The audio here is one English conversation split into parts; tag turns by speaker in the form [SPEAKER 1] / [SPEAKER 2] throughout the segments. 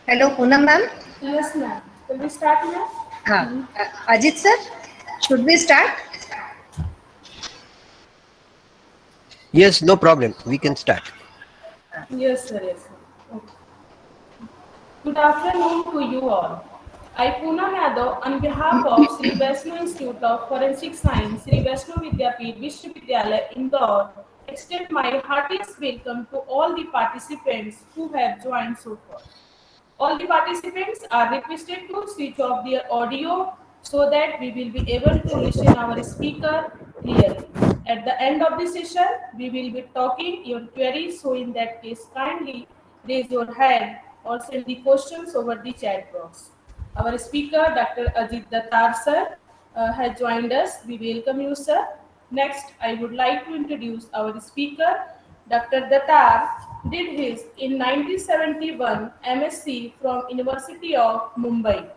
[SPEAKER 1] Hello, Poonam ma'am.
[SPEAKER 2] Yes, ma'am. Will we start now?
[SPEAKER 1] Ajit sir, should we start?
[SPEAKER 3] Yes, no problem. We can start.
[SPEAKER 2] Yes, sir. Yes, sir. Okay. Good afternoon to you all. I, Poonam Yadav, on behalf of Sri Vaishno Institute of Forensic Science, Sri Vaishno Vidyapeeth Vishwavidyalaya, Indore, extend my heartiest welcome to all the participants who have joined so far. All the participants are requested to switch off their audio so that we will be able to listen our speaker clearly. At the end of the session, we will be talking your queries, so in that case, kindly raise your hand or send the questions over the chat box. Our speaker, Dr. Ajit Dattar sir, has joined us. We welcome you, sir. Next, I would like to introduce our speaker, Dr. Dattar did his in 1971 MSc from University of Mumbai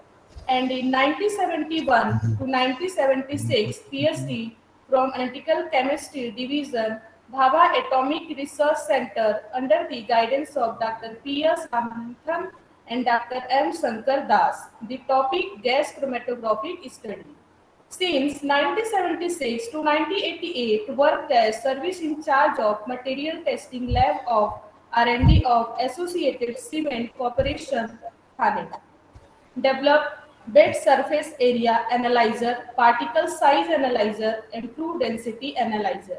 [SPEAKER 2] and in 1971 to 1976 PhD from Analytical Chemistry Division, Bhabha Atomic Research Center under the guidance of Dr. P.S. Ramanathan and Dr. M. Shankar Das. The topic gas chromatographic study. Since 1976 to 1988, worked as service in charge of material testing lab of R&D of Associated Cement Corporation, Thane. Developed bed surface area analyzer, particle size analyzer, and true density analyzer.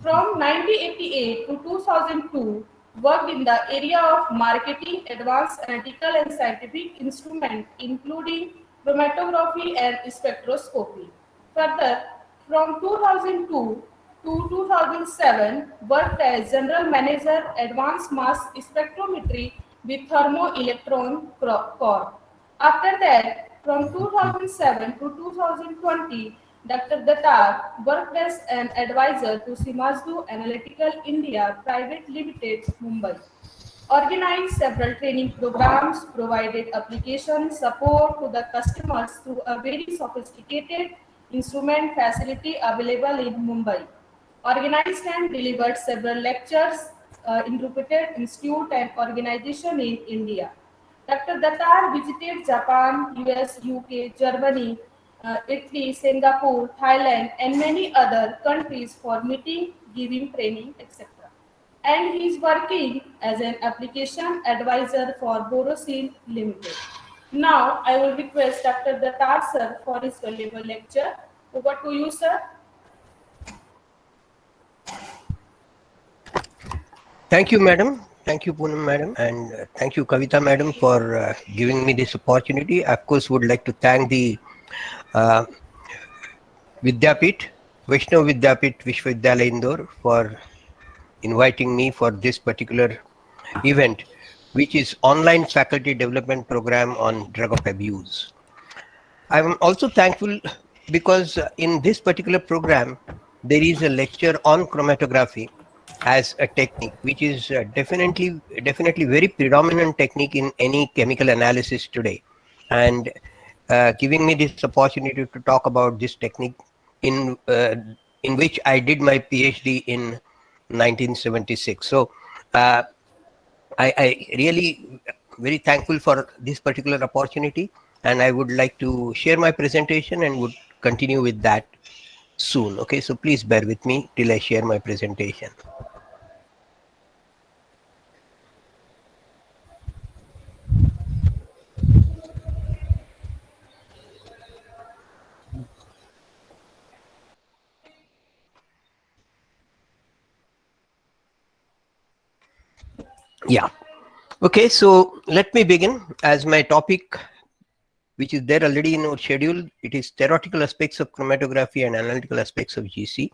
[SPEAKER 2] From 1988 to 2002, worked in the area of marketing, advanced analytical and scientific instrument, including chromatography and spectroscopy. Further, from 2002 to 2007, worked as General Manager, Advanced Mass Spectrometry with Thermoelectron Corp. After that, from 2007 to 2020, Dr. Dattar worked as an advisor to Simazdu Analytical India Private Limited, Mumbai. Organized several training programs, provided application support to the customers through a very sophisticated instrument facility available in Mumbai. Organized and delivered several lectures, interpreted institute and organization in India. Dr. Dattar visited Japan, US, UK, Germany, Italy, Singapore, Thailand, and many other countries for meeting, giving training, etc. And he is working as an application advisor for Borosil Limited. Now, I will request Dr. Dattar sir for his valuable lecture. Over to you, sir.
[SPEAKER 3] Thank you, madam. Thank you, Poonam madam, and thank you, Kavita madam, for giving me this opportunity. I, of course, would like to thank the uh, Vidyapeeth, Vaishnav Vidyapeeth Vishwavidyalaya Indore for inviting me for this particular event, which is online faculty development program on drug of abuse. I'm also thankful because in this particular program, there is a lecture on chromatography as a technique, which is definitely very predominant technique in any chemical analysis today, and giving me this opportunity to talk about this technique in which I did my PhD in 1976. So I really very thankful for this particular opportunity, and I would like to share my presentation and would continue with that soon. Okay, so please bear with me till I share my presentation. Yeah. Okay, so let me begin. As my topic, which is there already in our schedule, it is theoretical aspects of chromatography and analytical aspects of GC.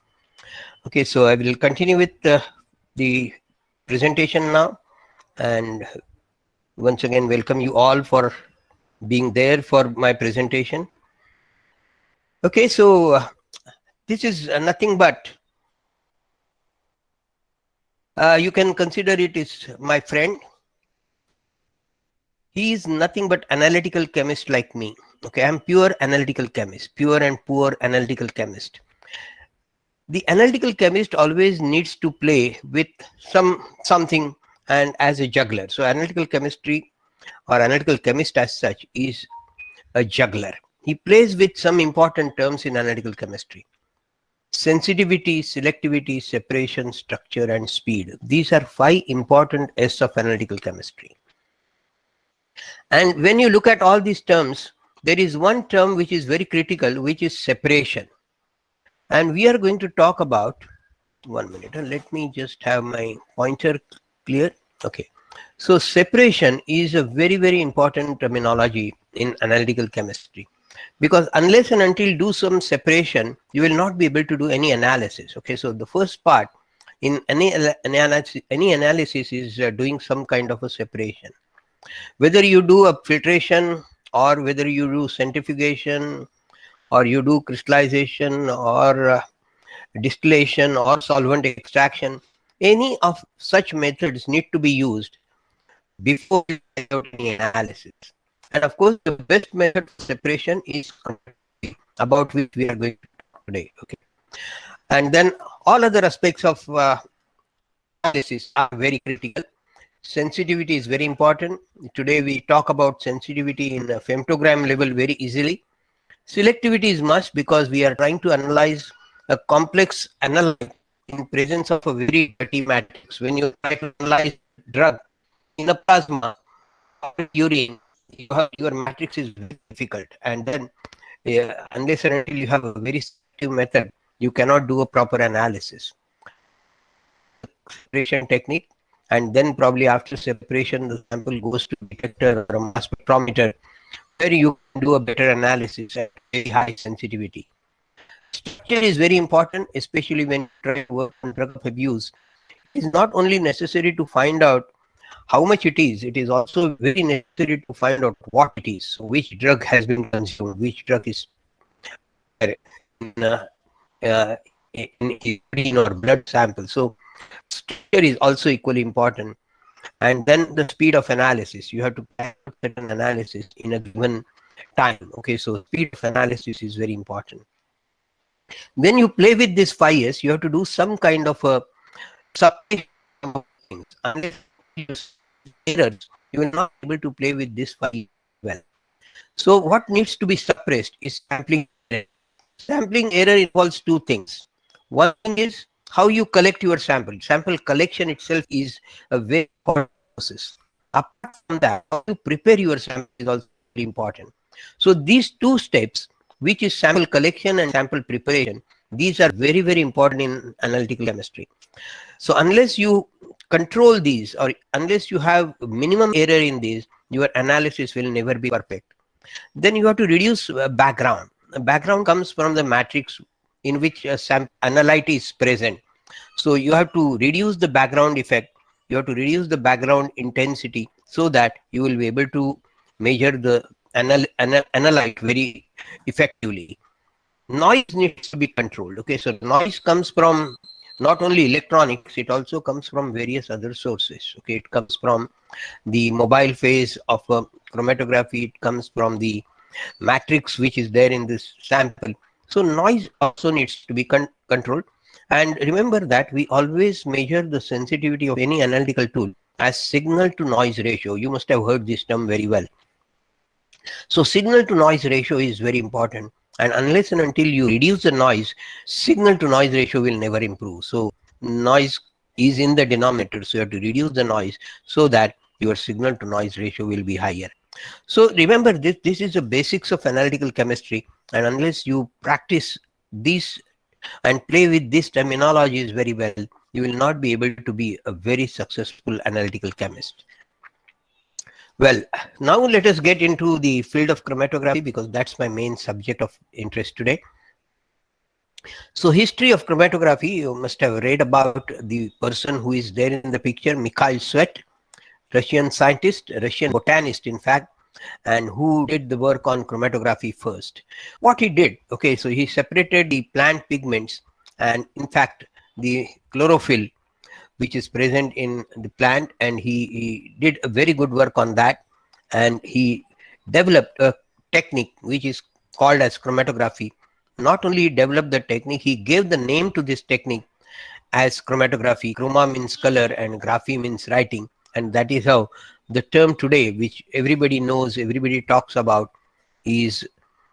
[SPEAKER 3] Okay, so I will continue with the presentation now, and once again welcome you all for being there for my presentation. Okay, so this is nothing but you can consider it is my friend. He is nothing but analytical chemist like me. Okay, I'm pure analytical chemist, pure and poor analytical chemist. The analytical chemist always needs to play with something and as a juggler. So analytical chemistry or analytical chemist as such is a juggler. He plays with some important terms in analytical chemistry: sensitivity, selectivity, separation, structure, and speed. These are 5 important S of analytical chemistry. And when you look at all these terms, there is one term which is very critical, which is separation. And we are going to talk about, 1 minute, let me just have my pointer clear. Okay. So separation is a very, very important terminology in analytical chemistry, because unless and until you do some separation, you will not be able to do any analysis. Okay. So the first part in any analysis is doing some kind of a separation. Whether you do a filtration, or whether you do centrifugation, or you do crystallization, or distillation, or solvent extraction, any of such methods need to be used before you carry out any analysis. And of course, the best method for separation is chromatography, about which we are going to talk today. Okay, and then all other aspects of analysis are very critical. Sensitivity is very important. Today we talk about sensitivity in a femtogram level very easily. Selectivity is must, because we are trying to analyze a complex analyte in presence of a very dirty matrix. When you try to analyze drug in a plasma or urine, your matrix is very difficult, and then unless and until you have a very selective method, you cannot do a proper analysis. Separation technique, and then probably after separation the sample goes to detector or a mass spectrometer, where you can do a better analysis at very high sensitivity. Structure is very important, especially when you try to work on drug of abuse. It is not only necessary to find out how much it is also very necessary to find out what it is. So which drug has been consumed, which drug is in urine or blood sample. So structure is also equally important. And then the speed of analysis. You have to carry out certain analysis in a given time. Okay, so speed of analysis is very important. When you play with this 5S, you have to do some kind of a substitution of things. Unless you use errors, you will not be able to play with this 5 well. So what needs to be suppressed is sampling error. Sampling error involves 2 things. One thing is how you collect your sample. Sample collection itself is a very important process. Apart from that, how you prepare your sample is also very important. So these 2 steps, which is sample collection and sample preparation, these are very, very important in analytical chemistry. So unless you control these, or unless you have minimum error in these, your analysis will never be perfect. Then you have to reduce background. Background comes from the matrix in which a analyte is present. So you have to reduce the background effect, you have to reduce the background intensity, so that you will be able to measure the analyte very effectively. Noise needs to be controlled. Okay, so noise comes from not only electronics, it also comes from various other sources. Okay, it comes from the mobile phase of chromatography, it comes from the matrix which is there in this sample. So noise also needs to be controlled. And remember that we always measure the sensitivity of any analytical tool as signal to noise ratio. You must have heard this term very well. So signal to noise ratio is very important, and unless and until you reduce the noise, signal to noise ratio will never improve. So noise is in the denominator, so you have to reduce the noise so that your signal to noise ratio will be higher. So remember, this is the basics of analytical chemistry, and unless you practice this and play with these terminologies very well, you will not be able to be a very successful analytical chemist. Well, now let us get into the field of chromatography, because that's my main subject of interest today. So history of chromatography, you must have read about the person who is there in the picture, Mikhail Svet, Russian scientist, Russian botanist in fact, and who did the work on chromatography first. What he did, okay, so he separated the plant pigments and in fact the chlorophyll which is present in the plant, and he did a very good work on that, and he developed a technique which is called as chromatography. Not only he developed the technique, he gave the name to this technique as chromatography. Chroma means color and graphy means writing, and that is how the term today, which everybody knows, everybody talks about, is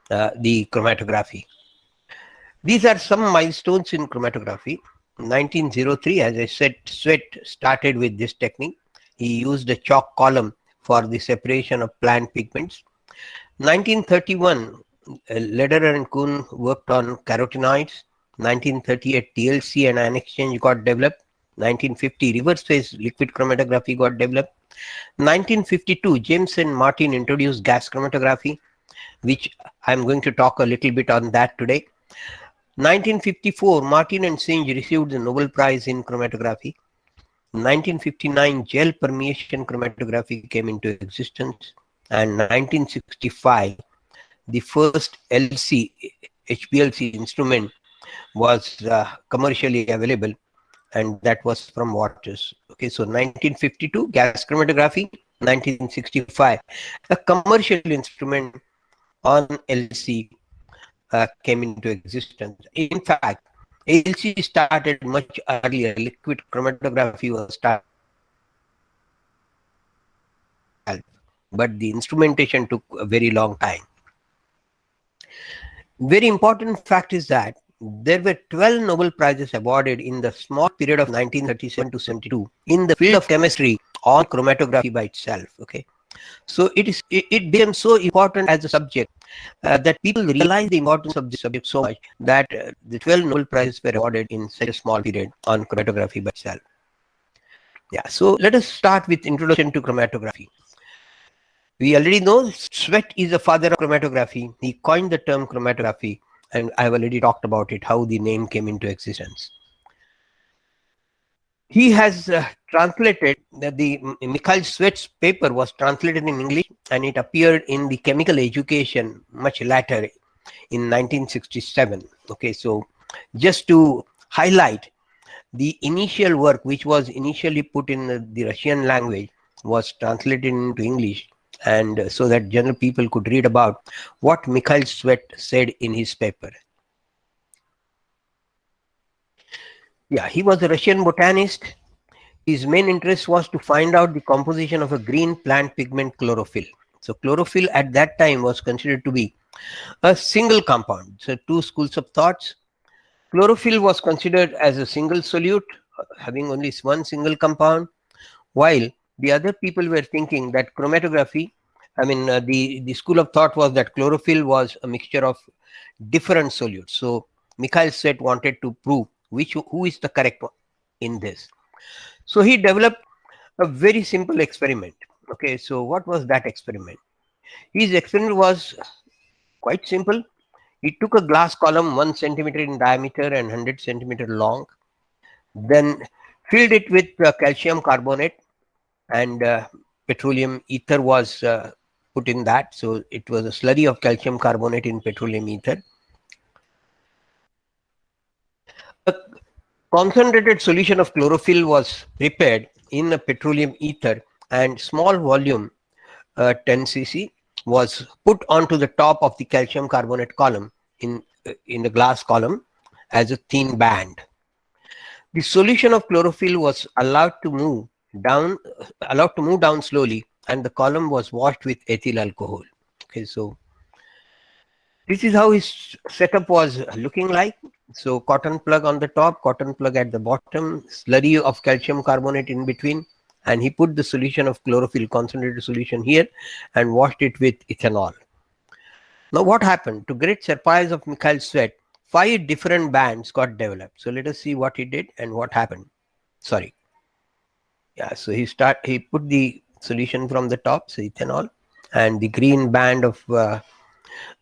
[SPEAKER 3] the chromatography. These are some milestones in chromatography. 1903, as I said, Sweat started with this technique. He used a chalk column for the separation of plant pigments. 1931, Lederer and Kuhn worked on carotenoids. 1938, TLC and ion exchange got developed. 1950, reverse phase liquid chromatography got developed. 1952, James and Martin introduced gas chromatography, which I'm going to talk a little bit on that today. 1954, Martin and Singe received the Nobel Prize in chromatography. 1959, gel permeation chromatography came into existence, and 1965, the first LC HPLC instrument was commercially available, and that was from Waters. Okay, so 1952, gas chromatography. 1965, a commercial instrument on LC came into existence. In fact, LC started much earlier. Liquid chromatography was started, but the instrumentation took a very long time. Very important fact is that there were 12 Nobel Prizes awarded in the small period of 1937 to 72 in the field of chemistry on chromatography by itself. Okay, so it became so important as a subject that people realized the importance of this subject so much that the 12 Nobel Prizes were awarded in such a small period on chromatography by itself. Yeah, so let us start with introduction to chromatography. We already know Sweat is the father of chromatography. He coined the term chromatography, and I've already talked about it, how the name came into existence. He has translated the Mikhail Sweat's paper was translated in English, and it appeared in the Chemical Education much later in 1967. Okay, so just to highlight, the initial work, which was initially put in the Russian language, was translated into English, and so that general people could read about what Mikhail Sweat said in his paper. Yeah, he was a Russian botanist. His main interest was to find out the composition of a green plant pigment, chlorophyll. So chlorophyll at that time was considered to be a single compound. So two schools of thoughts. Chlorophyll was considered as a single solute, having only one single compound, while the other people were thinking that chromatography, the school of thought was that chlorophyll was a mixture of different solutes. So Mikhail Sweat wanted to prove who is the correct one in this. So he developed a very simple experiment. Okay, so what was that experiment? His experiment was quite simple. He took a glass column 1 centimeter in diameter and 100 centimeter long, then filled it with calcium carbonate, and petroleum ether was put in that. So it was a slurry of calcium carbonate in petroleum ether. A concentrated solution of chlorophyll was prepared in a petroleum ether, and small volume 10 cc was put onto the top of the calcium carbonate column in the glass column as a thin band. The solution of chlorophyll was allowed to move down slowly, and the column was washed with ethyl alcohol. Okay, so this is how his setup was looking like. So cotton plug on the top, cotton plug at the bottom, slurry of calcium carbonate in between, and he put the solution of chlorophyll, concentrated solution here, and washed it with ethanol. Now what happened? To great surprise of Mikhail Sweat, 5 different bands got developed. So let us see what he did and what happened. Sorry. Yeah, so he put the solution from the top, so ethanol, and the green band of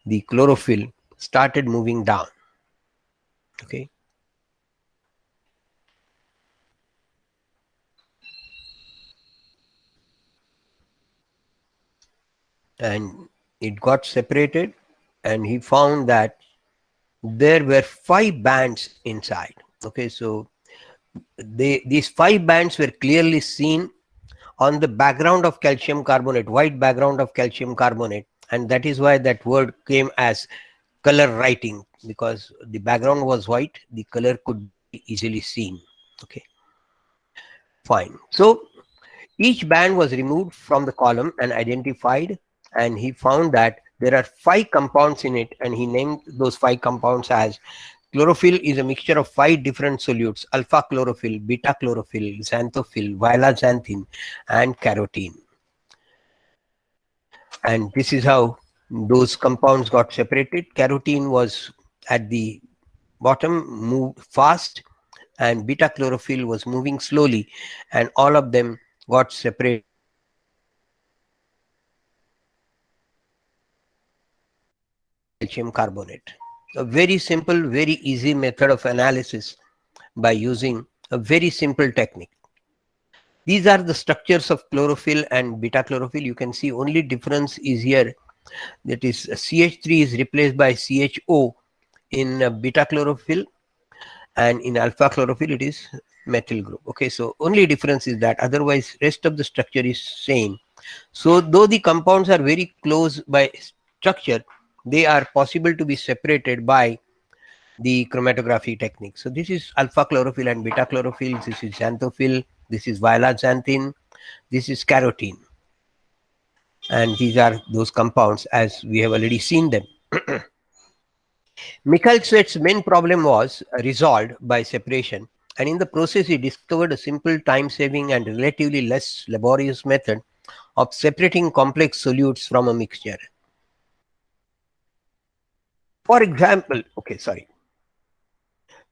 [SPEAKER 3] the chlorophyll started moving down. Okay. And it got separated, and he found that there were 5 bands inside. Okay, so these 5 bands were clearly seen on the background of calcium carbonate, white background of calcium carbonate, and that is why that word came as color writing, because the background was white, the color could be easily seen. Okay, fine. So Each band was removed from the column and identified, and he found that there are 5 compounds in it, and he named those 5 compounds as chlorophyll is a mixture of 5 different solutes: alpha chlorophyll, beta chlorophyll, xanthophyll, violaxanthin, and carotene. And this is how those compounds got separated. Carotene was at the bottom, moved fast, and beta chlorophyll was moving slowly, and all of them got separated. Calcium carbonate. A very simple, very easy method of analysis by using a very simple technique. These are the structures of chlorophyll and beta chlorophyll. You can see only difference is here, that is CH3 is replaced by CHO in beta chlorophyll, and in alpha chlorophyll it is methyl group. Okay, so only difference is that, otherwise rest of the structure is same. So though the compounds are very close by structure, they are possible to be separated by the chromatography technique. So this is alpha chlorophyll and beta chlorophyll, this is xanthophyll, this is violaxanthin, this is carotene, and these are those compounds as we have already seen them. Mikhail Svet's main problem was resolved by separation, and in the process he discovered a simple, time-saving and relatively less laborious method of separating complex solutes from a mixture. For example,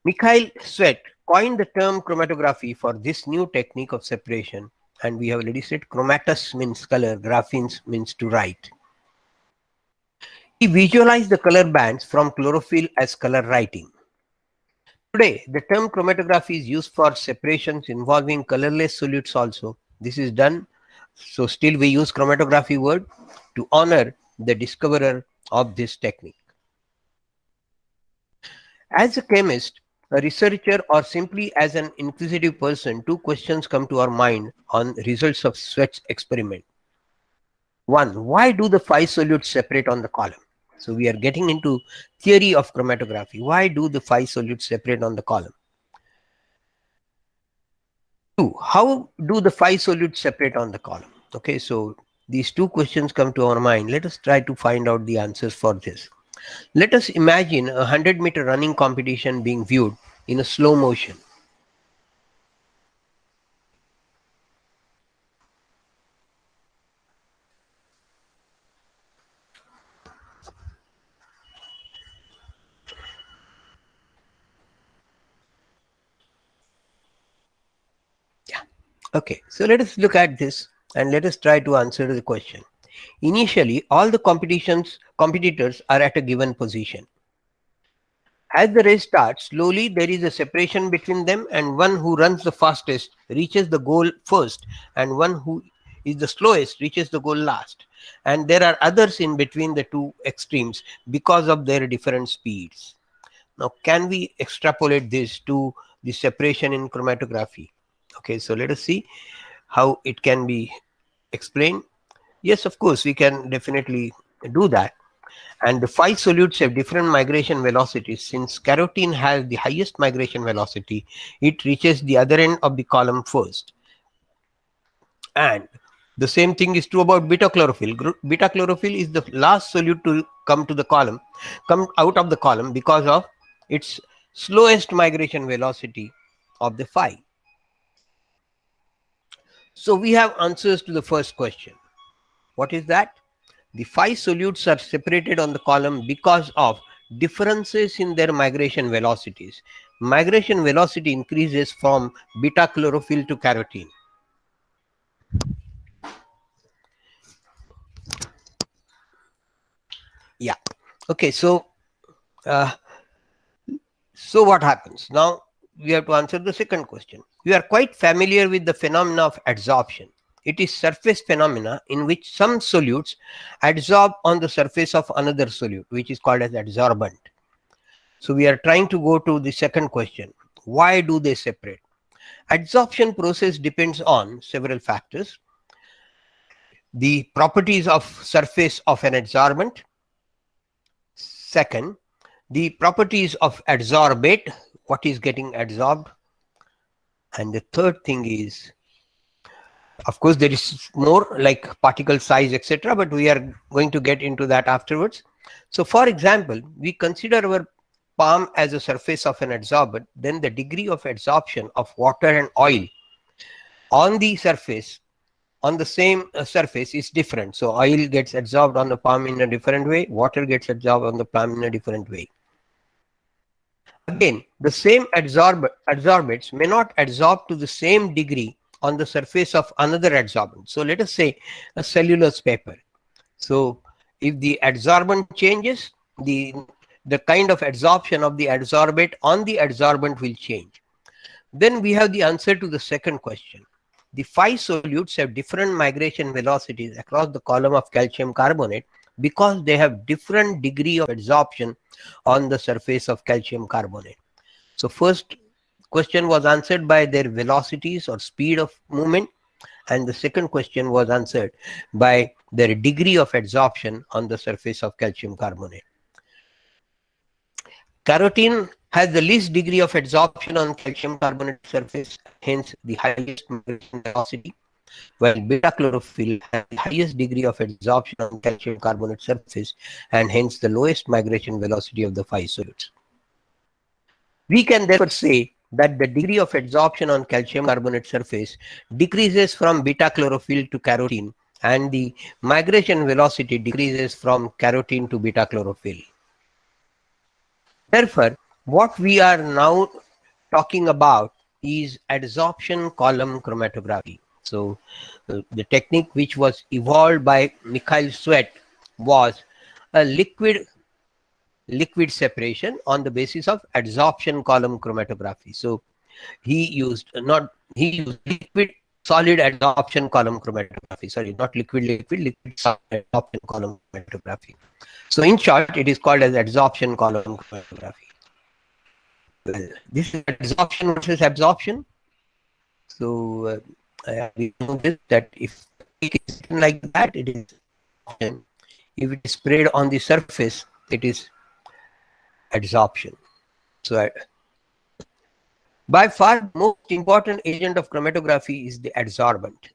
[SPEAKER 3] Mikhail Svet coined the term chromatography for this new technique of separation, and we have already said chromatus means color, graphenes means to write. He visualized the color bands from chlorophyll as color writing. Today, the term chromatography is used for separations involving colorless solutes also. This is done, so still we use chromatography word to honor the discoverer of this technique. As a chemist, a researcher, or simply as an inquisitive person, 2 questions come to our mind on results of Svet's experiment. 1. Why do the 5 solutes separate on the column? So we are getting into theory of chromatography. Why do the 5 solutes separate on the column? 2. How do the 5 solutes separate on the column? Okay, so these 2 questions come to our mind. Let us try to find out the answers for this. Let us imagine a 100-meter running competition being viewed in a slow motion. Okay, so let us look at this and let us try to answer the question. Initially, all the competitors are at a given position. As the race starts, slowly there is a separation between them, and one who runs the fastest reaches the goal first, and one who is the slowest reaches the goal last. And there are others in between the 2 extremes because of their different speeds. Now, can we extrapolate this to the separation in chromatography? Okay, so let us see how it can be explained. Yes, of course, we can definitely do that. And the 5 solutes have different migration velocities. Since carotene has the highest migration velocity, it reaches the other end of the column first. And the same thing is true about beta chlorophyll. Beta chlorophyll is the last solute to come out of the column because of its slowest migration velocity of the 5. So we have answers to the first question. What is that? The 5 solutes are separated on the column because of differences in their migration velocities. Migration velocity increases from beta chlorophyll to carotene. Yeah. Okay. So what happens? Now we have to answer the second question. We are quite familiar with the phenomena of adsorption. It is surface phenomena in which some solutes adsorb on the surface of another solute, which is called as adsorbent. So we are trying to go to the second question. Why do they separate? Adsorption process depends on several factors. The properties of surface of an adsorbent. Second, the properties of adsorbate, what is getting adsorbed. And the third thing is Of course, there is more like particle size, etc., but we are going to get into that afterwards. So for example, we consider our palm as a surface of an adsorbent, then the degree of adsorption of water and oil on the surface, on the same surface, is different. So oil gets adsorbed on the palm in a different way, water gets adsorbed on the palm in a different way. Again, the same adsorbents may not adsorb to the same degree on the surface of another adsorbent. So let us say a cellulose paper. So if the adsorbent changes, the kind of adsorption of the adsorbate on the adsorbent will change. Then we have the answer to the second question. The 5 solutes have different migration velocities across the column of calcium carbonate because they have different degree of adsorption on the surface of calcium carbonate. So first question was answered by their velocities or speed of movement, and the second question was answered by their degree of adsorption on the surface of calcium carbonate. Carotene has the least degree of adsorption on calcium carbonate surface, hence the highest migration velocity, while beta chlorophyll has the highest degree of adsorption on calcium carbonate surface and hence the lowest migration velocity of the 5 solutes. We can therefore say that the degree of adsorption on calcium carbonate surface decreases from beta chlorophyll to carotene, and the migration velocity decreases from carotene to beta chlorophyll. Therefore, what we are now talking about is adsorption column chromatography. So the technique which was evolved by Mikhail Sweat was a liquid separation on the basis of adsorption column chromatography. So he used liquid solid adsorption column chromatography. Sorry, not liquid solid adsorption column chromatography. So in short, it is called as adsorption column chromatography. Well, this is adsorption versus absorption. So we know this, that if it is like that, it is absorption. If it is sprayed on the surface, it is adsorption. So by far the most important agent of chromatography is the adsorbent.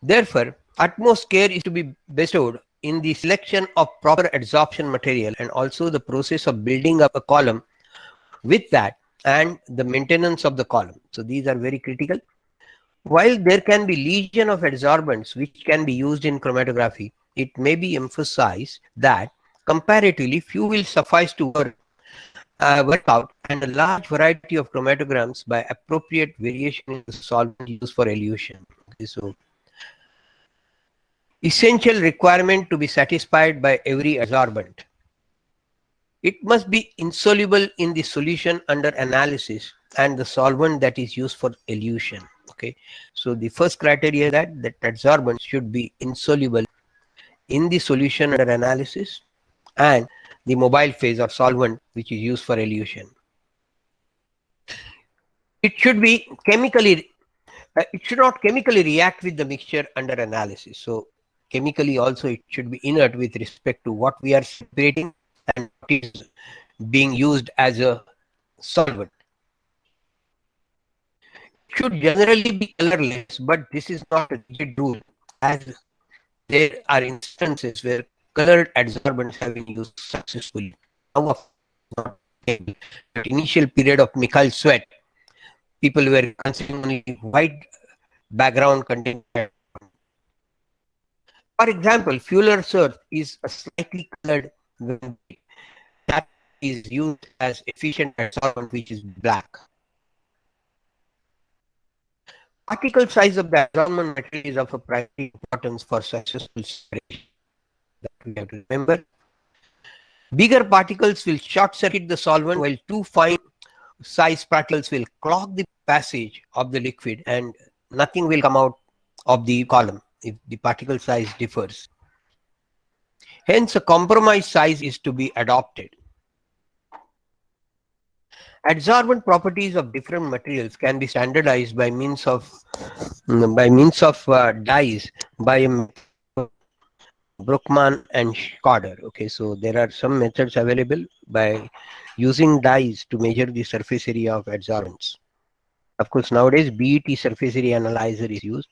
[SPEAKER 3] Therefore, utmost care is to be bestowed in the selection of proper adsorption material and also the process of building up a column with that and the maintenance of the column. So these are very critical. While there can be legion of adsorbents which can be used in chromatography, it may be emphasized that comparatively few will suffice to work out, and a large variety of chromatograms by appropriate variation in the solvent used for elution. Okay, so essential requirement to be satisfied by every adsorbent. It must be insoluble in the solution under analysis and the solvent that is used for elution. Okay, so the first criteria is that adsorbent should be insoluble in the solution under analysis and the mobile phase or solvent which is used for elution. It should be chemically, it should not chemically react with the mixture under analysis. So chemically also it should be inert with respect to what we are separating and what is being used as a solvent. It should generally be colorless, but this is not a rigid rule, as there are instances where colored adsorbents have been used successfully. Now, not but initial period of Mikhail Sweat, people were considering only white background containing. For example, Fuller's earth is a slightly colored that is used as efficient adsorbent, which is black. Particle size of the adsorbent material is of a primary importance for successful separation. That we have to remember. Bigger particles will short circuit the solvent, while too fine size particles will clog the passage of the liquid and nothing will come out of the column if the particle size differs. Hence, a compromise size is to be adopted. Adsorbent properties of different materials can be standardized by means of dyes by Bruckmann and Schroeder. Okay, so there are some methods available by using dyes to measure the surface area of adsorbents. Of course, nowadays BET surface area analyzer is used.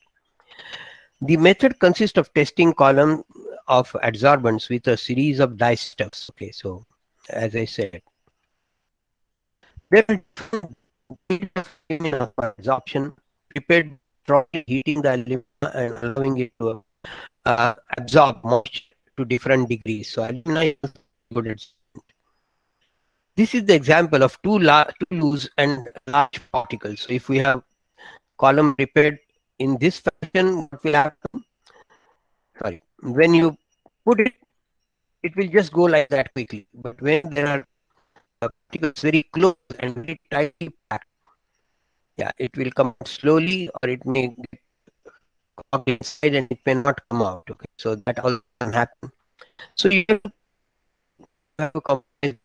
[SPEAKER 3] The method consists of testing column of adsorbents with a series of dye steps. Okay, so as I said, there are different for absorption prepared throttling, heating the alumina and allowing it to absorb moisture to different degrees. So alumina is good at. This is the example of two loose and large particles. So if we have column prepared in this fashion, what will happen? Sorry, when you put it, it will just go like that quickly. But when there are particles very close and very tightly packed, yeah, it will come out slowly, or it may get clogged inside and it may not come out. Okay, so that all can happen. So you have to compromise.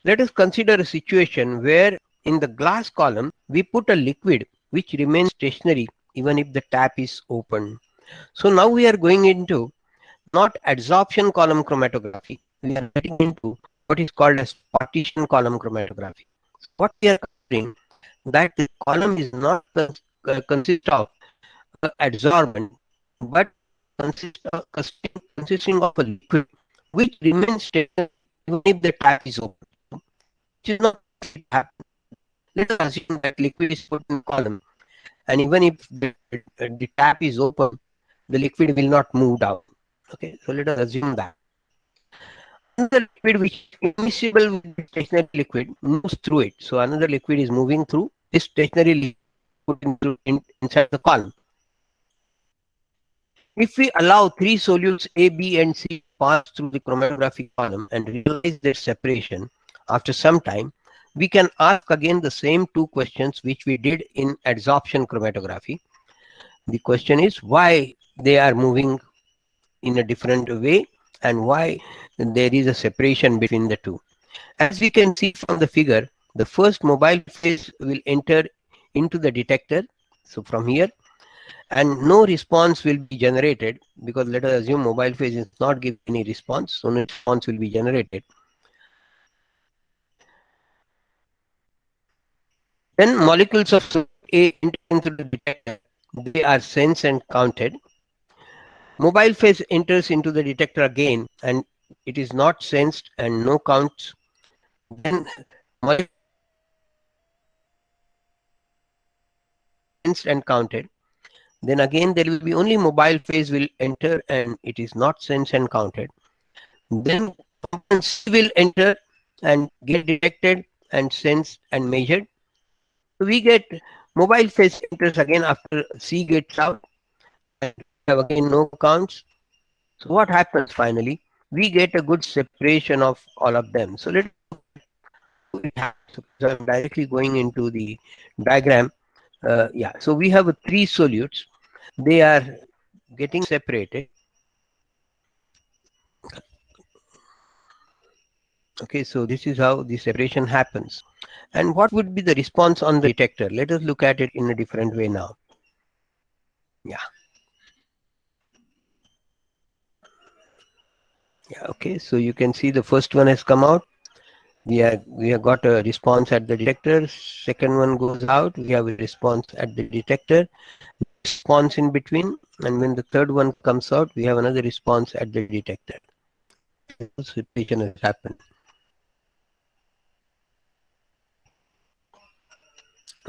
[SPEAKER 3] Let us consider a situation where in the glass column we put a liquid which remains stationary even if the tap is open. So now we are going into not adsorption column chromatography, we are getting into what is called as partition column chromatography. So what we are considering that the column is not consist of adsorbent, but consisting of a liquid which remains stationary even if the tap is open, which is not happen. Let us assume that liquid is put in column, and even if the tap is open, the liquid will not move down. Okay, so let us assume that. Another liquid which is immiscible with the stationary liquid moves through it. So another liquid is moving through this stationary liquid inside the column. If we allow three solutes A, B, and C to pass through the chromatographic column and realize their separation after some time, we can ask again the same two questions which we did in adsorption chromatography. The question is why they are moving in a different way and why there is a separation between the two. As we can see from the figure, the first mobile phase will enter into the detector. So from here, and no response will be generated because let us assume mobile phase is not giving any response, so no response will be generated. Then molecules of A enter into the detector. They are sensed and counted. Mobile phase enters into the detector again and it is not sensed and no counts. Then molecules sensed and counted. Then again there will be only mobile phase will enter and it is not sensed and counted. Then components will enter and get detected and sensed and measured. So we get mobile phase enters again after C gets out and we have again no counts. So what happens finally? We get a good separation of all of them. So let's so I'm directly going into the diagram. Yeah, so we have three solutes. They are getting separated. Okay, so this is how the separation happens. And what would be the response on the detector? Let us look at it in a different way now. Yeah. Yeah, okay, so you can see the first one has come out. We have got a response at the detector. Second one goes out. We have a response at the detector. Response in between, and when the third one comes out, we have another response at the detector. Separation has happened.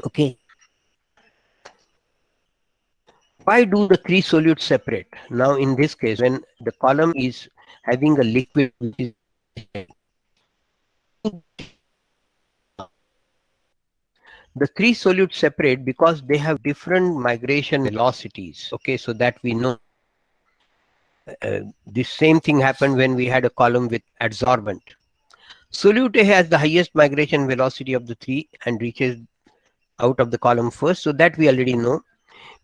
[SPEAKER 3] Okay. Why do the three solutes separate? Now, in this case, when the column is having a liquid which is the three solutes separate because they have different migration velocities. Okay, so that we know. The same thing happened when we had a column with adsorbent. Solute A has the highest migration velocity of the three and reaches out of the column first, so that we already know.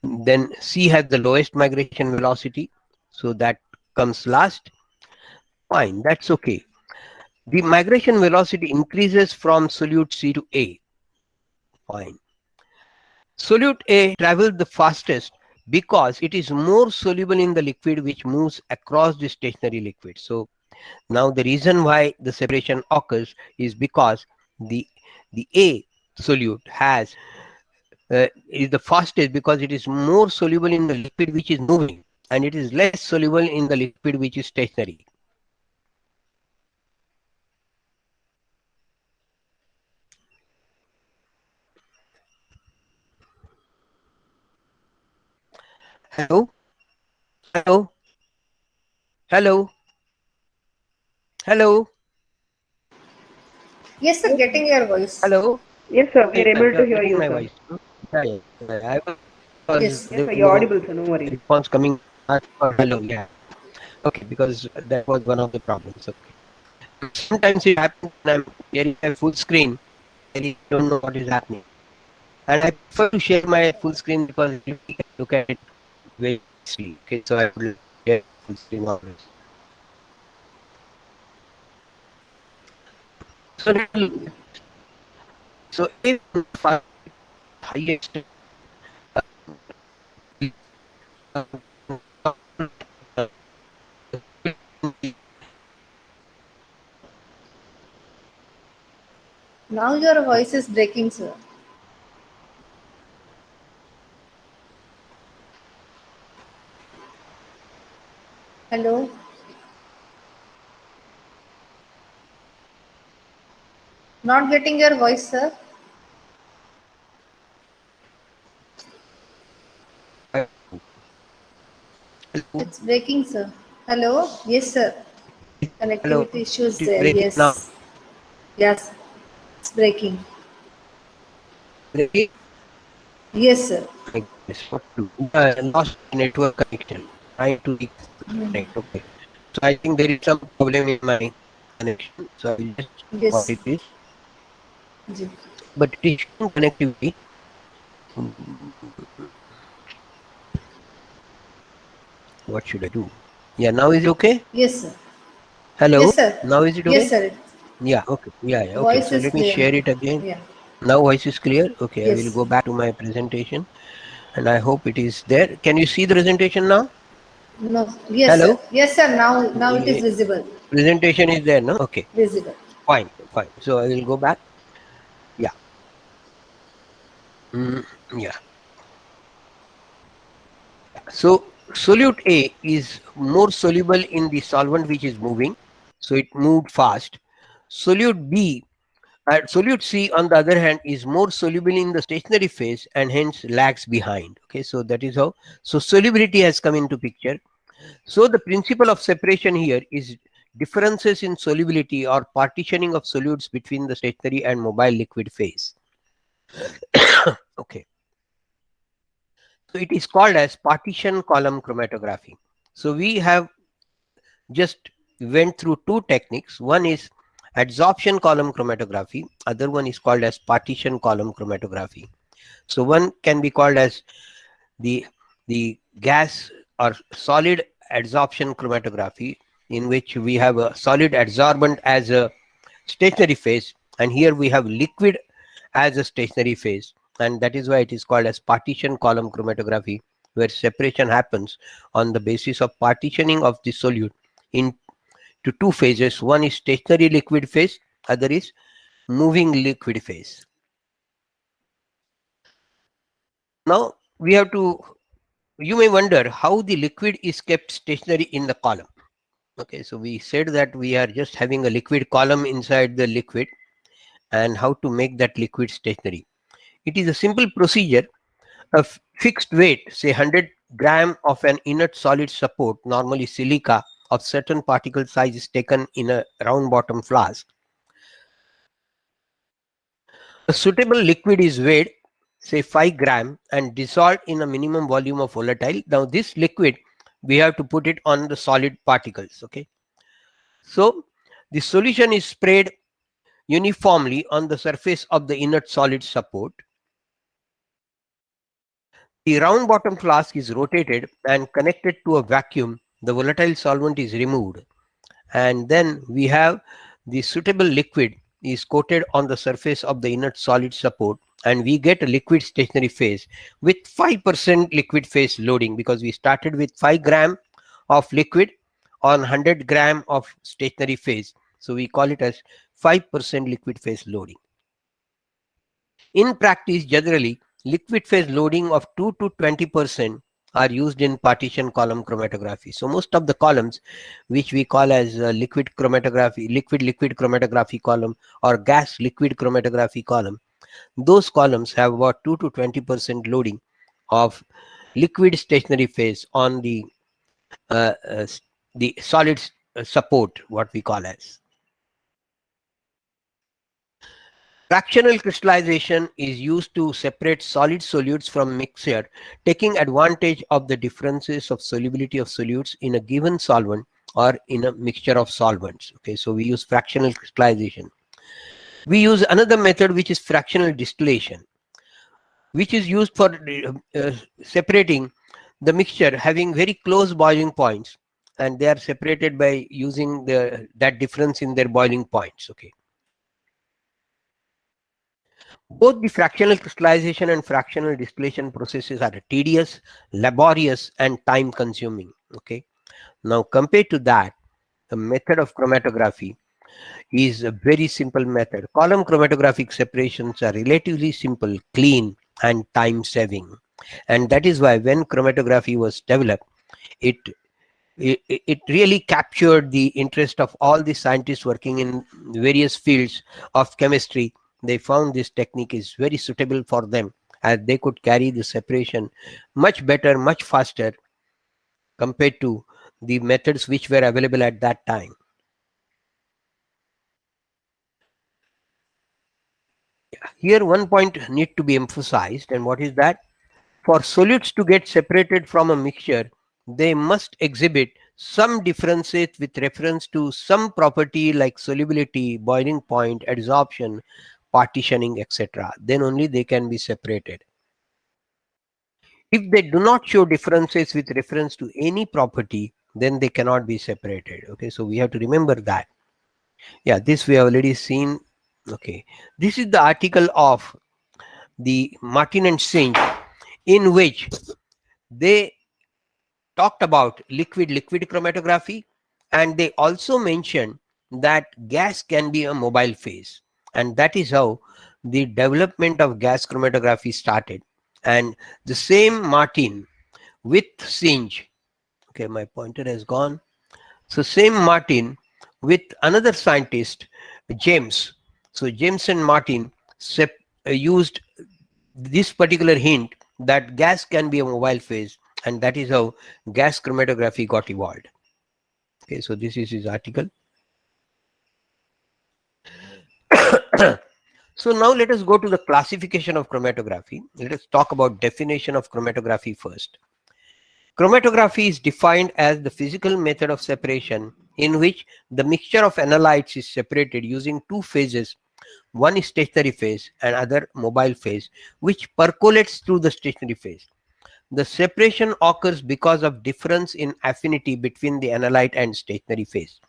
[SPEAKER 3] Then C has the lowest migration velocity, so that comes last. Fine, that's okay. The migration velocity increases from solute C to A. Fine. Solute A travels the fastest because it is more soluble in the liquid which moves across the stationary liquid. So now the reason why the separation occurs is because the A solute has is the fastest because it is more soluble in the liquid which is moving, and it is less soluble in the liquid which is stationary. Hello? Hello? Hello? Hello?
[SPEAKER 1] Yes, sir, getting your voice.
[SPEAKER 3] Hello?
[SPEAKER 4] Yes, sir. We are able to
[SPEAKER 3] You're
[SPEAKER 4] hear
[SPEAKER 3] getting
[SPEAKER 4] you,
[SPEAKER 3] my
[SPEAKER 4] sir.
[SPEAKER 3] voice. No? I was
[SPEAKER 1] Yes.
[SPEAKER 4] Yes,
[SPEAKER 3] there
[SPEAKER 4] sir.
[SPEAKER 3] was
[SPEAKER 4] You're
[SPEAKER 3] no
[SPEAKER 4] audible, sir. No worries.
[SPEAKER 3] response coming for hello. Yeah. Okay, because that was one of the problems. Okay. Sometimes it happens when I'm sharing my full screen, I really don't know what is happening. And I prefer to share my full screen because everybody can look at it very easily. Okay, so I would share full screen always. So little, so if highest
[SPEAKER 1] Now your voice is breaking, sir. Hello? Not getting your voice, sir.
[SPEAKER 3] hello,
[SPEAKER 1] It's breaking, sir. Hello? Yes, sir.
[SPEAKER 3] hello,
[SPEAKER 1] Connectivity issues
[SPEAKER 3] it is
[SPEAKER 1] there.
[SPEAKER 3] breaking now.
[SPEAKER 1] Yes. Yes. It's breaking.
[SPEAKER 3] Breaking.
[SPEAKER 1] Yes, sir.
[SPEAKER 3] My goodness, what to do? Lost network connection. Trying to reconnect. Okay. So I think there is some problem in my connection. So I will just check what
[SPEAKER 1] Yes.
[SPEAKER 3] it is.
[SPEAKER 1] Ji.
[SPEAKER 3] But it is showing connectivity. What should I do? Yeah, now is it okay?
[SPEAKER 1] Yes, sir.
[SPEAKER 3] Hello?
[SPEAKER 1] Yes, sir.
[SPEAKER 3] Now is it
[SPEAKER 1] Yes,
[SPEAKER 3] okay?
[SPEAKER 1] sir.
[SPEAKER 3] Yeah, okay. Yeah. Okay.
[SPEAKER 1] Voice
[SPEAKER 3] So
[SPEAKER 1] is
[SPEAKER 3] let me
[SPEAKER 1] clear
[SPEAKER 3] share
[SPEAKER 1] now.
[SPEAKER 3] it again.
[SPEAKER 1] Yeah.
[SPEAKER 3] Now voice is clear. Okay, I will
[SPEAKER 1] Yes.
[SPEAKER 3] go back to my presentation and I hope it is there. Can you see the presentation now?
[SPEAKER 1] No. Yes, sir.
[SPEAKER 3] Hello?
[SPEAKER 1] Yes, sir. Now it is
[SPEAKER 3] Yeah,
[SPEAKER 1] visible.
[SPEAKER 3] presentation is there, no? Okay,
[SPEAKER 1] Visible.
[SPEAKER 3] fine, fine. So I will go back. Yeah. Yeah. So solute A is more soluble in the solvent which is moving. So it moved fast. Solute B, solute C on the other hand is more soluble in the stationary phase and hence lags behind. Okay, so that is how. So solubility has come into picture. So the principle of separation here is differences in solubility or partitioning of solutes between the stationary and mobile liquid phase. Okay. So it is called as partition column chromatography. So we have just went through two techniques. One is adsorption column chromatography. Other one is called as partition column chromatography. So one can be called as the gas or solid adsorption chromatography, in which we have a solid adsorbent as a stationary phase, and here we have liquid as a stationary phase, and that is why it is called as partition column chromatography, where separation happens on the basis of partitioning of the solute into two phases. One is stationary liquid phase, other is moving liquid phase. Now we have to, you may wonder how the liquid is kept stationary in the column. Okay, so we said that we are just having a liquid column inside the liquid, and how to make that liquid stationary. It is a simple procedure. A fixed weight, say 100 gram of an inert solid support, normally silica, of certain particle size is taken in a round bottom flask. A suitable liquid is weighed, say 5 gram, and dissolved in a minimum volume of volatile. Now this liquid, we have to put it on the solid particles. Okay, so the solution is sprayed uniformly on the surface of the inert solid support. The round bottom flask is rotated and connected to a vacuum. The volatile solvent is removed, and then we have the suitable liquid is coated on the surface of the inert solid support, and we get a liquid stationary phase with 5% liquid phase loading, because we started with 5 gram of liquid on 100 gram of stationary phase. So we call it as 5% liquid phase loading. In practice, generally, liquid phase loading of 2 to 20% are used in partition column chromatography. So most of the columns which we call as liquid chromatography, liquid chromatography column or gas liquid chromatography column, those columns have about 2 to 20% loading of liquid stationary phase on uh, uh, the solid support, what we call as. Fractional crystallization is used to separate solid solutes from mixture, taking advantage of the differences of solubility of solutes in a given solvent or in a mixture of solvents. Okay, so we use fractional crystallization. We use another method which is fractional distillation, which is used for separating the mixture having very close boiling points, and they are separated by using that difference in their boiling points. Okay. Both the fractional crystallization and fractional distillation processes are tedious, laborious, and time consuming. Okay. Now, compared to that, the method of chromatography is a very simple method. Column chromatographic separations are relatively simple, clean, and time saving. And that is why when chromatography was developed, it it really captured the interest of all the scientists working in various fields of chemistry. They found this technique is very suitable for them, as they could carry the separation much better, much faster compared to the methods which were available at that time. Here one point need to be emphasized, and what is that? For solutes to get separated from a mixture, they must exhibit some differences with reference to some property like solubility, boiling point, adsorption, partitioning, etc. Then only they can be separated. If they do not show differences with reference to any property, then they cannot be separated. Okay, so we have to remember that. Yeah, this we have already seen. Okay, this is the article of the Martin and Singe, in which they talked about liquid chromatography, and they also mentioned that gas can be a mobile phase, and that is how the development of gas chromatography started. And the same Martin with Singe, okay, my pointer has gone. So same Martin with another scientist, James. So James and Martin used this particular hint that gas can be a mobile phase, and that is how gas chromatography got evolved. Okay, so this is his article. So now let us go to the classification of chromatography. Let us talk about definition of chromatography first. Chromatography is defined as the physical method of separation in which the mixture of analytes is separated using two phases. One is stationary phase and other mobile phase, which percolates through the stationary phase. The separation occurs because of difference in affinity between the analyte and stationary phase.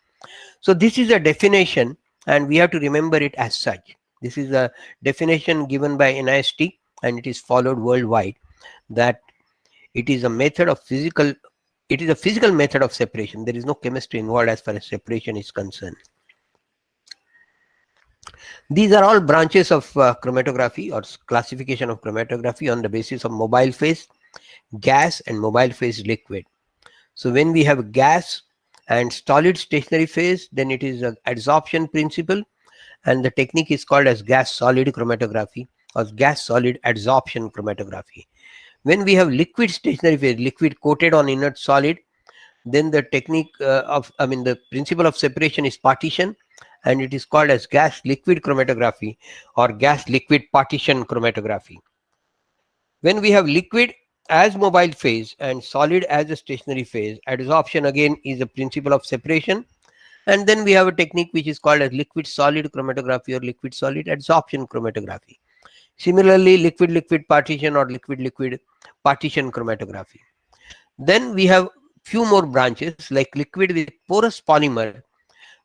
[SPEAKER 3] So this is a definition, and we have to remember it as such. This is a definition given by NIST, and it is followed worldwide, that it is a method of physical, it is a physical method of separation. There is no chemistry involved as far as separation is concerned. These are all branches of chromatography or classification of chromatography on the basis of mobile phase, gas, and mobile phase liquid. So when we have gas and solid stationary phase, then it is an adsorption principle, and the technique is called as gas solid chromatography or gas solid adsorption chromatography. When we have liquid stationary phase, liquid coated on inert solid, then the technique the principle of separation is partition, and it is called as gas liquid chromatography or gas liquid partition chromatography. When we have liquid as mobile phase and solid as a stationary phase, adsorption again is a principle of separation, and then we have a technique which is called as liquid solid chromatography or liquid solid adsorption chromatography. Similarly, liquid liquid partition or liquid liquid partition chromatography. Then we have few more branches like liquid with porous polymer.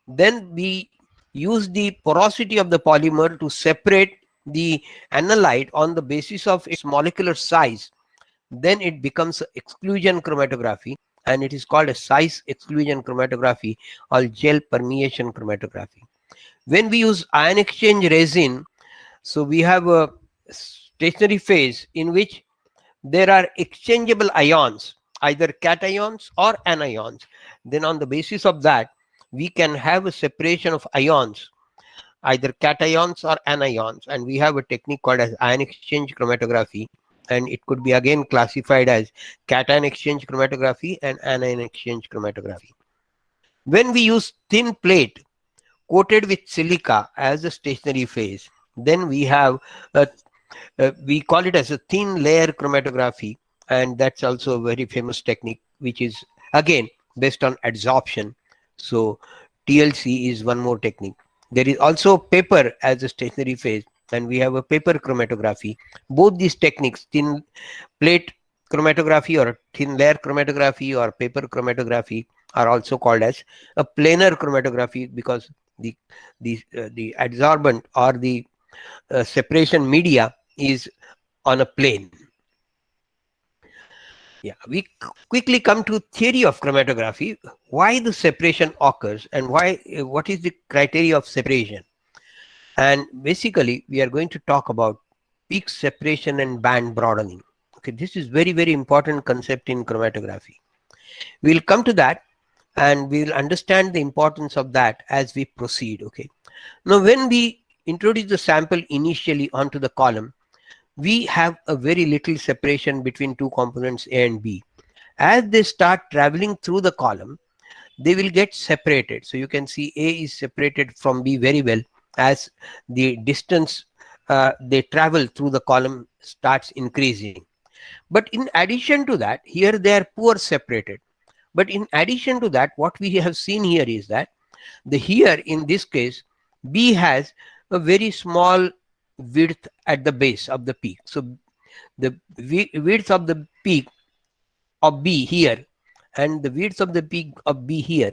[SPEAKER 3] Then we use the porosity of the polymer to separate the analyte on the basis of its molecular size. Then it becomes exclusion chromatography, and it is called a size exclusion chromatography or gel permeation chromatography. When we use ion exchange resin, so we have stationary phase in which there are exchangeable ions, either cations or anions, then on the basis of that, we can have a separation of ions, either cations or anions, and we have a technique called as ion exchange chromatography, and it could be again classified as cation exchange chromatography and anion exchange chromatography. When we use thin plate coated with silica as a stationary phase, then we have a we call it as a thin layer chromatography, and that's also a very famous technique, which is again based on adsorption. So TLC is one more technique. There is also paper as a stationary phase, and we have a paper chromatography. Both these techniques, thin plate chromatography or thin layer chromatography or paper chromatography, are also called as a planar chromatography, because the adsorbent or the separation media is on a plane. Yeah, we quickly come to theory of chromatography, why the separation occurs and what is the criteria of separation. And basically we are going to talk about peak separation and band broadening. Okay, this is very, very important concept in chromatography. We'll come to that and we'll understand the importance of that as we proceed. Okay, now when we introduce the sample initially onto the column, we have a very little separation between two components A and B. As they start traveling through the column, they will get separated. So you can see A is separated from B very well as the distance they travel through the column starts increasing. But in addition to that, here they are poor separated. But in addition to that, what we have seen here is that here in this case, B has a very small width at the base of the peak. So the width of the peak of B here and the width of the peak of B here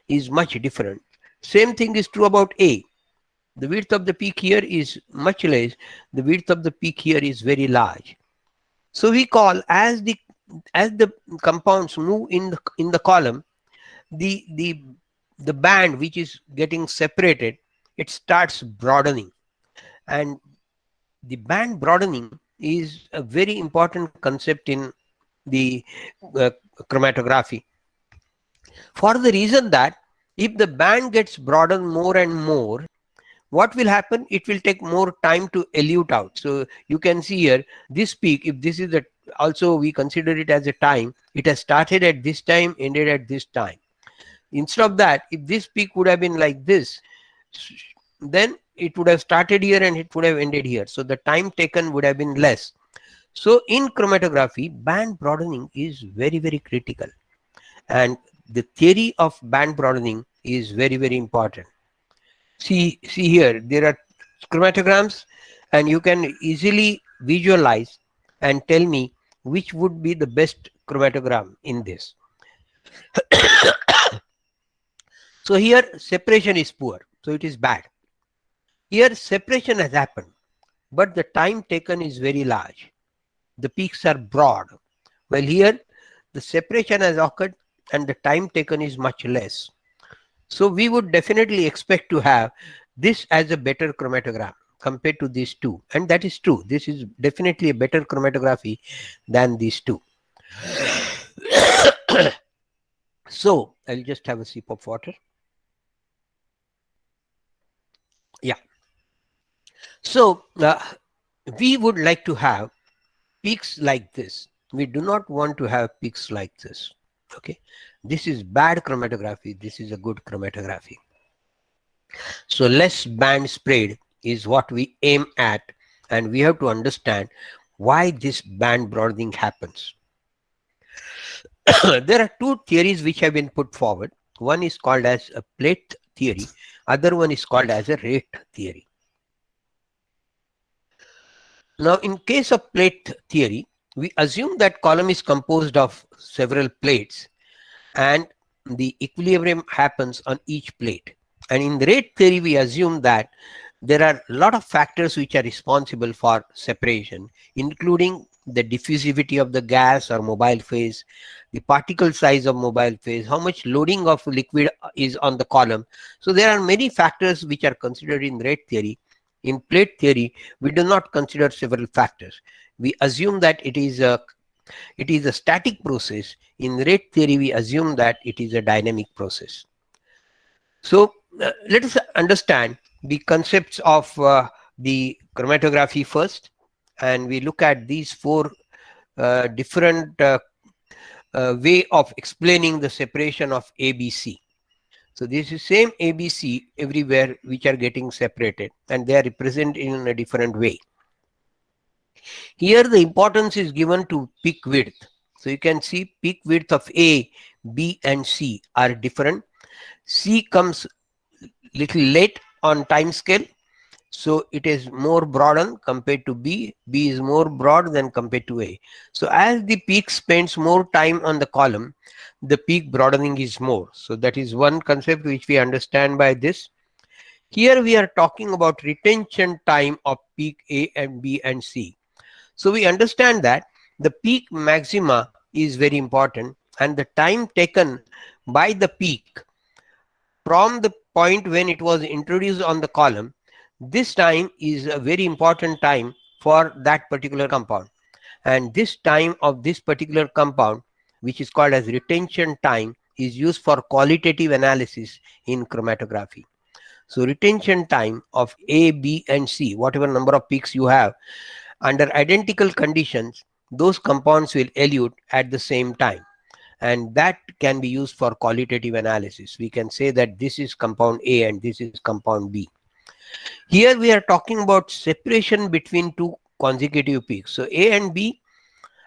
[SPEAKER 3] is much different. Same thing is true about A. The width of the peak here is much less. The width of the peak here is very large. So we call as the compounds move in the column, the band which is getting separated, it starts broadening. And the band broadening is a very important concept in the chromatography, for the reason that if the band gets broadened more and more, what will happen? It will take more time to elute out. So you can see here this peak, if this is also we consider it as a time, it has started at this time, ended at this time. Instead of that, if this peak would have been like this, then it would have started here and it would have ended here. So the time taken would have been less. So in chromatography, band broadening is very, very critical. And the theory of band broadening is very, very important. See here, there are chromatograms and you can easily visualize and tell me which would be the best chromatogram in this. So here separation is poor, so it is bad. Here separation has happened, but the time taken is very large. The peaks are broad, while here the separation has occurred and the time taken is much less. So we would definitely expect to have this as a better chromatogram compared to these two, and that is true. This is definitely a better chromatography than these two. So I'll just have a sip of water. Yeah. So we would like to have peaks like this. We do not want to have peaks like this. Okay, this is bad chromatography. This is a good chromatography. So less band spread is what we aim at, and we have to understand why this band broadening happens. There are two theories which have been put forward. One is called as a plate theory. Other one is called as a rate theory. Now, in case of plate theory, we assume that column is composed of several plates and the equilibrium happens on each plate. And in the rate theory, we assume that there are a lot of factors which are responsible for separation, including the diffusivity of the gas or mobile phase, the particle size of mobile phase, how much loading of liquid is on the column. So there are many factors which are considered in rate theory, In plate theory, we do not consider several factors. We assume that it is a static process. In rate theory, we assume that it is a dynamic process. So let us understand the concepts of the chromatography first, and we look at these four different way of explaining the separation of ABC. So this is same ABC everywhere, which are getting separated, and they are represented in a different way. Here the importance is given to peak width. So you can see peak width of A, B and C are different. C comes little late on time scale, so it is more broadened compared to B. B is more broad than compared to A. So as the peak spends more time on the column, the peak broadening is more. So that is one concept which we understand by this. Here we are talking about retention time of peak A and B and C. So we understand that the peak maxima is very important, and the time taken by the peak from the point when it was introduced on the column, this time is a very important time for that particular compound. And this time of this particular compound, which is called as retention time, is used for qualitative analysis in chromatography. So retention time of A, B and C, whatever number of peaks you have, under identical conditions, those compounds will elute at the same time, and that can be used for qualitative analysis. We can say that this is compound A and this is compound B. Here we are talking about separation between two consecutive peaks. So A and B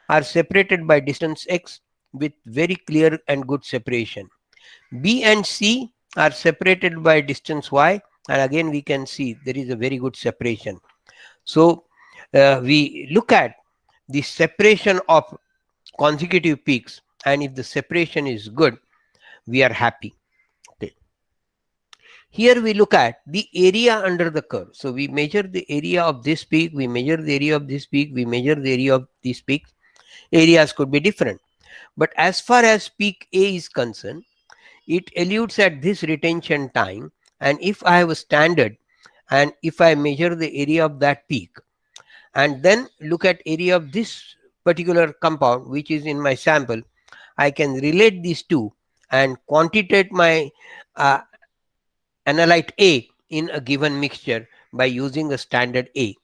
[SPEAKER 3] are separated by distance x with very clear and good separation. B and C are separated by distance y, and again we can see there is a very good separation. So we look at the separation of consecutive peaks, and if the separation is good, we are happy. Okay. Here we look at the area under the curve. So we measure the area of this peak, we measure the area of this peak, we measure the area of these peaks. Areas could be different, but as far as peak A is concerned, it elutes at this retention time, and if I have a standard and if I measure the area of that peak and then look at area of this particular compound which is in my sample, I can relate these two and quantitate my analyte A in a given mixture by using a standard A.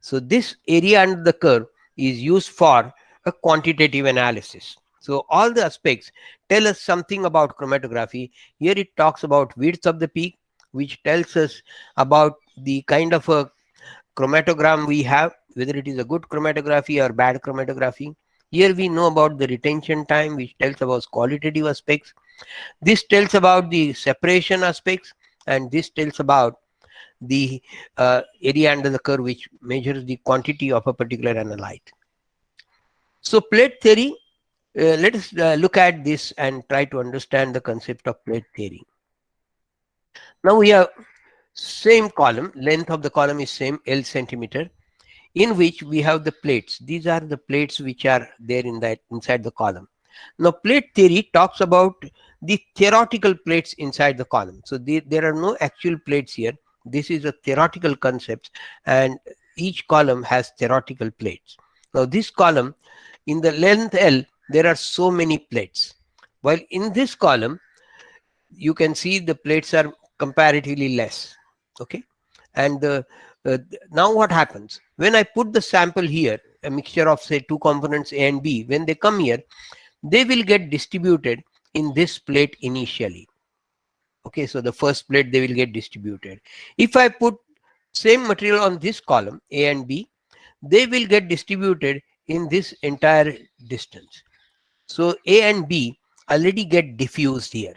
[SPEAKER 3] So this area under the curve is used for a quantitative analysis. So all the aspects tell us something about chromatography. Here it talks about width of the peak, which tells us about the kind of a chromatogram we have, whether it is a good chromatography or bad chromatography. Here we know about the retention time, which tells about qualitative aspects. This tells about the separation aspects, and this tells about the area under the curve, which measures the quantity of a particular analyte. So plate theory, let us look at this and try to understand the concept of plate theory. Now we have same column, length of the column is same, L centimeter, in which we have the plates. These are the plates which are there in that inside the column. Now plate theory talks about the theoretical plates inside the column. So there are no actual plates here. This is a theoretical concept, and each column has theoretical plates. Now this column, in the length L, there are so many plates, while in this column you can see the plates are comparatively less. Okay, and now what happens when I put the sample here, a mixture of say two components A and B, when they come here, they will get distributed in this plate initially. Okay, so the first plate they will get distributed. If I put same material on this column A and B, they will get distributed in this entire distance. So A and B already get diffused here.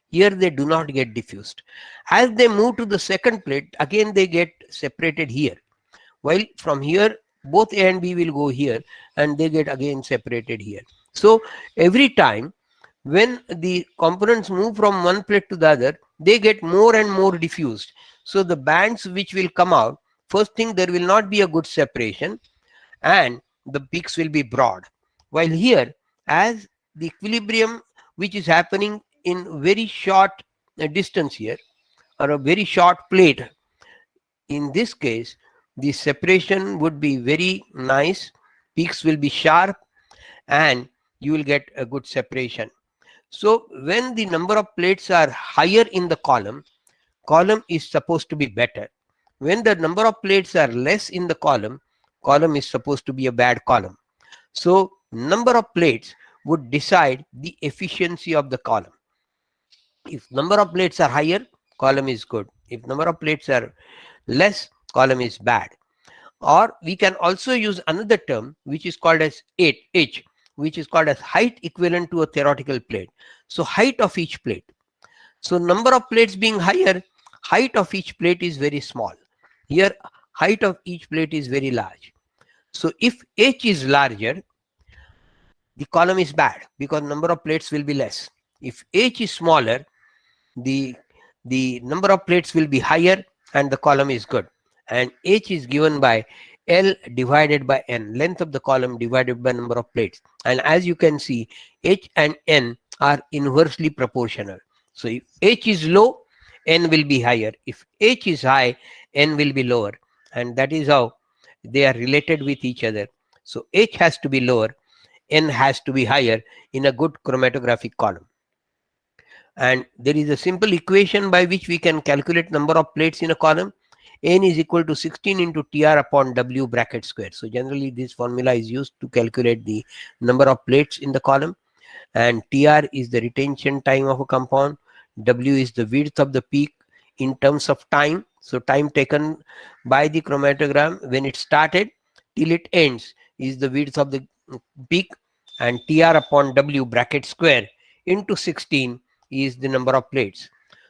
[SPEAKER 3] Here they do not get diffused. As they move to the second plate, again they get separated here. While from here, both A and B will go here, and they get again separated here. So every time when the components move from one plate to the other, they get more and more diffused. So the bands which will come out, first thing, there will not be a good separation, and the peaks will be broad. While here, as the equilibrium which is happening in very short distance here, or a very short plate, in this case, the separation would be very nice, peaks will be sharp, and you will get a good separation. So when the number of plates are higher in the column is supposed to be better. When the number of plates are less in the column is supposed to be a bad column. So number of plates would decide the efficiency of the column. If number of plates are higher, column is good. If number of plates are less, column is bad. Or we can also use another term which is called as H, which is called as height equivalent to a theoretical plate. So height of each plate. So number of plates being higher, height of each plate is very small. Here height of each plate is very large. So if H is larger, the column is bad because number of plates will be less. If H is smaller, the number of plates will be higher and the column is good. And H is given by L divided by N, length of the column divided by number of plates. And as you can see, H and N are inversely proportional. So if H is low, N will be higher. If H is high, N will be lower. And that is how they are related with each other. So H has to be lower, N has to be higher in a good chromatographic column. And there is a simple equation by which we can calculate number of plates in a column. N is equal to 16 into TR upon W bracket square. So generally this formula is used to calculate the number of plates in the column, and TR is the retention time of a compound, W is the width of the peak in terms of time. So time taken by the chromatogram when it started till it ends is the width of the peak, and TR upon W bracket square into 16 is the number of plates.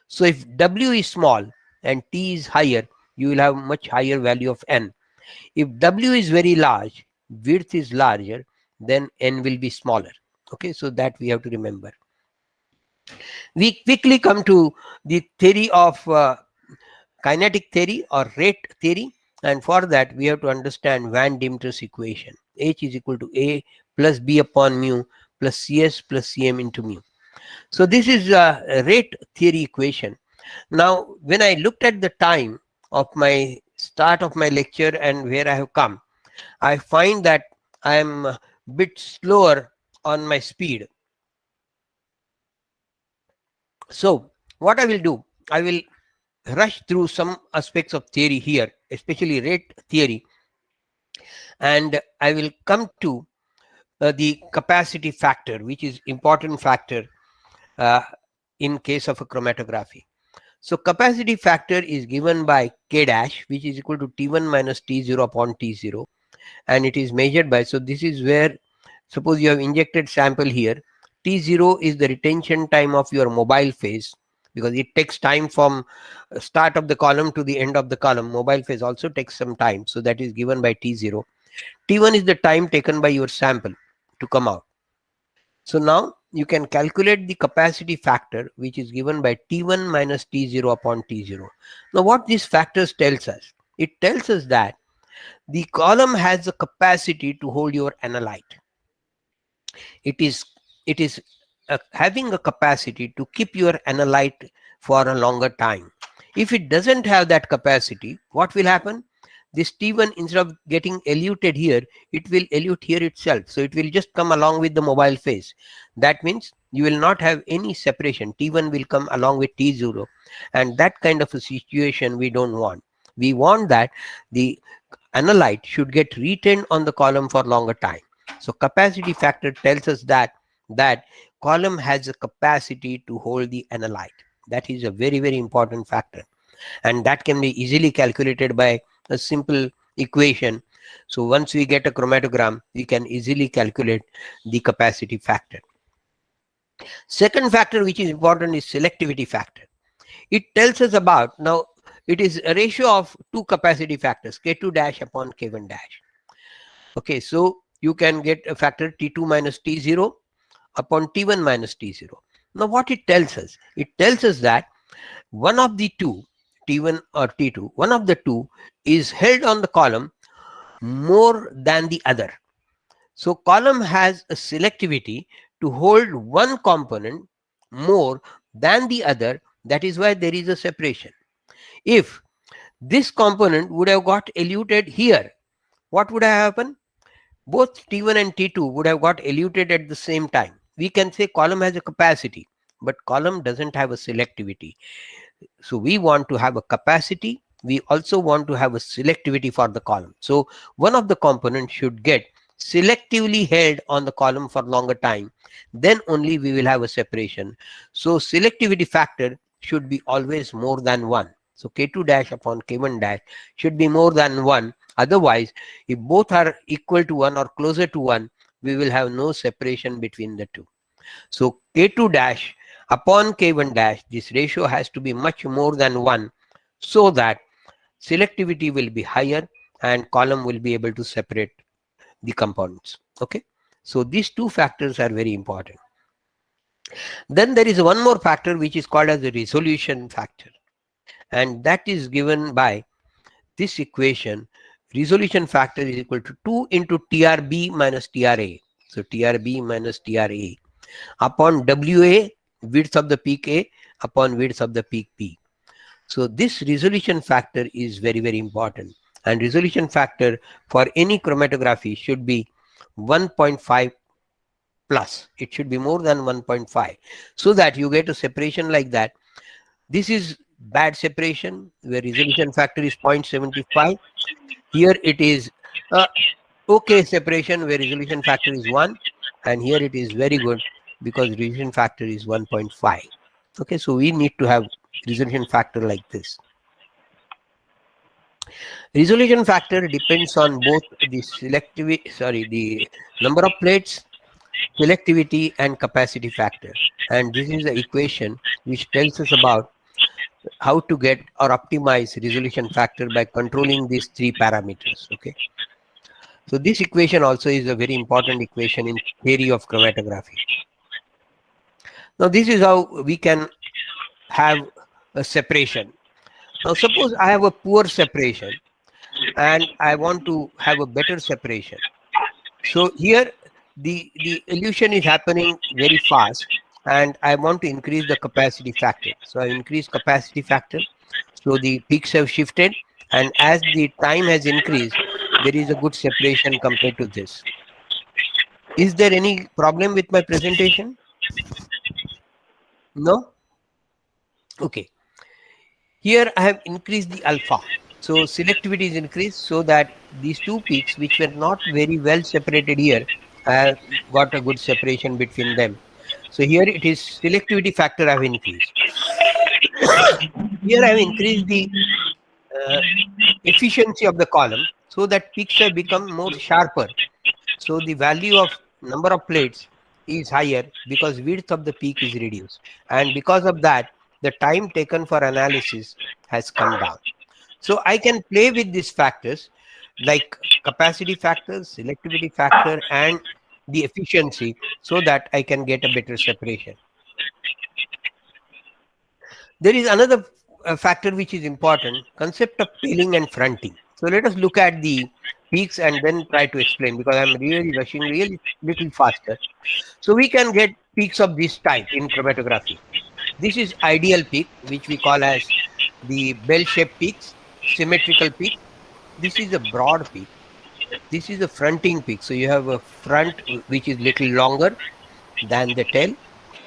[SPEAKER 3] So if W is small and T is higher, you will have much higher value of N. If W is very large, width is larger, then N will be smaller. Okay, so that we have to remember. We quickly come to the theory of kinetic theory or rate theory, and for that we have to understand Van Demeter's equation. H is equal to A plus B upon mu plus Cs plus Cm into mu. So this is a rate theory equation. Now when I looked at the time of my start of my lecture and where I have come, I find that I am a bit slower on my speed. So what I will do, I will rush through some aspects of theory here, especially rate theory, and I will come to the capacity factor, which is important factor in case of a chromatography. So capacity factor is given by K dash, which is equal to T1 minus T0 upon T0, and it is measured by, so this is where, suppose you have injected sample here, T0 is the retention time of your mobile phase, because it takes time from start of the column to the end of the column. Mobile phase also takes some time, so that is given by T0. T1 is the time taken by your sample to come out. So now you can calculate the capacity factor, which is given by T1 minus T0 upon T0. Now what these factors tells us? It tells us that the column has the capacity to hold your analyte. It is having a capacity to keep your analyte for a longer time. If it doesn't have that capacity, what will happen? This T1, instead of getting eluted here, it will elute here itself. So it will just come along with the mobile phase. That means you will not have any separation. T1 will come along with T0. And that kind of a situation we don't want. We want that the analyte should get retained on the column for longer time. So capacity factor tells us that column has a capacity to hold the analyte. That is a very, very important factor. And that can be easily calculated by a simple equation. So once we get a chromatogram, we can easily calculate the capacity factor. Second factor which is important is selectivity factor. It tells us about, now it is a ratio of two capacity factors, K2 dash upon K1 dash. Okay, so you can get a factor T2 minus T0 upon T1 minus T0. Now what it tells us? It tells us that one of the two, T1 or T2, one of the two is held on the column more than the other. So column has a selectivity to hold one component more than the other. That is why there is a separation. If this component would have got eluted here. What would have happened? Both T1 and T2 would have got eluted at the same time. We can say column has a capacity, but column doesn't have a selectivity. So we want to have a capacity. We also want to have a selectivity for the column. So one of the components should get selectively held on the column for longer time. Then only we will have a separation. So selectivity factor should be always more than 1. So K2 dash upon K1 dash should be more than 1. Otherwise, if both are equal to 1 or closer to 1, we will have no separation between the two. So K2 dash upon K1 dash, this ratio has to be much more than 1 so that selectivity will be higher and column will be able to separate the components. Okay. So these two factors are very important. Then there is one more factor which is called as the resolution factor, and that is given by this equation. Resolution factor is equal to 2 into TRB minus TRA. So TRB minus TRA upon WA, width of the peak A, upon width of the peak B. So this resolution factor is very, very important. And resolution factor for any chromatography should be 1.5 plus. It should be more than 1.5 so that you get a separation like that. This is bad separation where resolution factor is 0.75. Here it is okay separation where resolution factor is 1, and here it is very good because resolution factor is 1.5. Okay, so we need to have resolution factor like this. Resolution factor depends on both the the number of plates, selectivity, and capacity factor. And this is the equation which tells us about how to get or optimize resolution factor by controlling these three parameters. Okay. So this equation also is a very important equation in theory of chromatography. Now this is how we can have a separation. Now suppose I have a poor separation and I want to have a better separation. So here the elution is happening very fast and I want to increase the capacity factor. So I increase capacity factor. So the peaks have shifted, and as the time has increased, there is a good separation compared to this. Is there any problem with my presentation? No? Okay. Here I have increased the alpha. So selectivity is increased so that these two peaks which were not very well separated here, I have got a good separation between them. So here it is selectivity factor I have increased. Here I have increased the efficiency of the column so that peaks have become more sharper. So the value of number of plates is higher because width of the peak is reduced. And because of that, the time taken for analysis has come down. So I can play with these factors like capacity factor, selectivity factor, and the efficiency so that I can get a better separation. There is another factor which is important, concept of tailing and fronting. So let us look at the peaks and then try to explain because I'm really rushing really little faster. So we can get peaks of this type in chromatography. This is ideal peak, which we call as the bell-shaped peaks, symmetrical peak. This is a broad peak. This is a fronting peak. So you have a front which is little longer than the tail.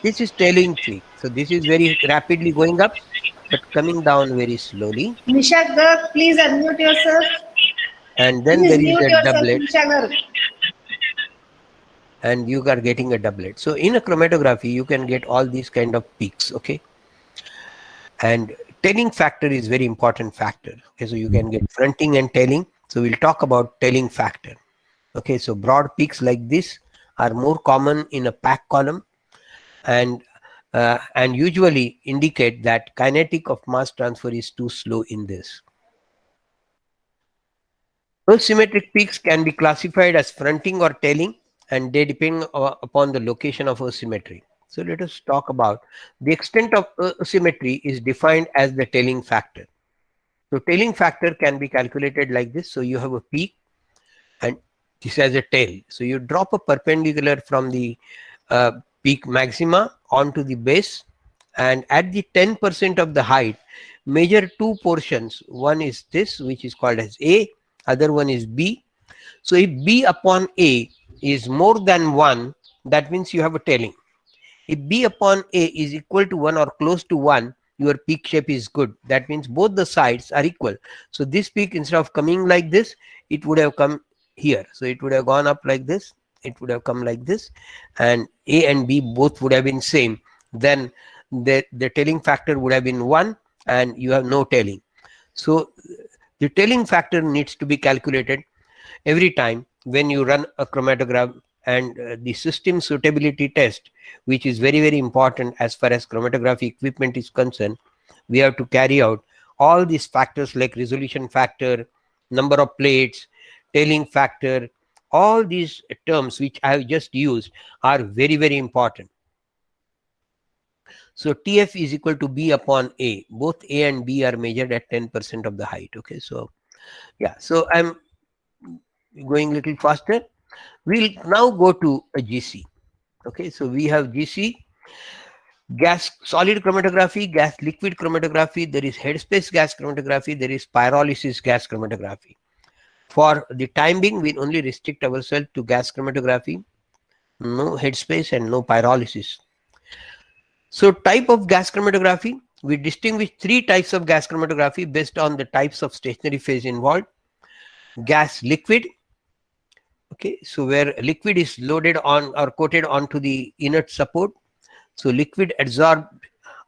[SPEAKER 3] This is tailing peak. So this is very rapidly going up, but coming down very slowly.
[SPEAKER 1] Nisha Garg, please unmute yourself.
[SPEAKER 3] And then
[SPEAKER 1] Please
[SPEAKER 3] there is
[SPEAKER 1] mute
[SPEAKER 3] a
[SPEAKER 1] yourself,
[SPEAKER 3] doublet.
[SPEAKER 1] Nisha Garg.
[SPEAKER 3] And you are getting a doublet. So in a chromatography, you can get all these kind of peaks. Okay. And tailing factor is very important factor. Okay, so you can get fronting and tailing. So we'll talk about tailing factor. Okay, so broad peaks like this are more common in a pack column and usually indicate that kinetic of mass transfer is too slow in this. Asymmetric peaks can be classified as fronting or tailing, and they depend upon the location of asymmetry. So let us talk about the extent of asymmetry is defined as the tailing factor. So tailing factor can be calculated like this. So you have a peak and this has a tail. So you drop a perpendicular from the peak maxima onto the base, and at the 10% of the height, major two portions. One is this, which is called as A, other one is B. So if B upon A is more than 1, that means you have a tailing. If B upon A is equal to 1 or close to 1, your peak shape is good. That means both the sides are equal. So this peak, instead of coming like this, it would have come here. So it would have gone up like this. It would have come like this, and A and B both would have been same. Then the tailing factor would have been 1, and you have no tailing. So the tailing factor needs to be calculated every time when you run a chromatograph, and the system suitability test, which is very, very important as far as chromatography equipment is concerned. We have to carry out all these factors like resolution factor, number of plates, tailing factor. All these terms which I have just used are very, very important. So TF is equal to B upon A. Both A and B are measured at 10% of the height. Okay, so yeah, so I'm going a little faster. We'll now go to a GC. Okay, so we have GC, gas solid chromatography, gas liquid chromatography, there is headspace gas chromatography, there is pyrolysis gas chromatography. For the time being, we only restrict ourselves to gas chromatography, no headspace and no pyrolysis. So type of gas chromatography, we distinguish three types of gas chromatography based on the types of stationary phase involved. Gas liquid, okay, so where liquid is loaded on or coated onto the inert support. So liquid adsorbed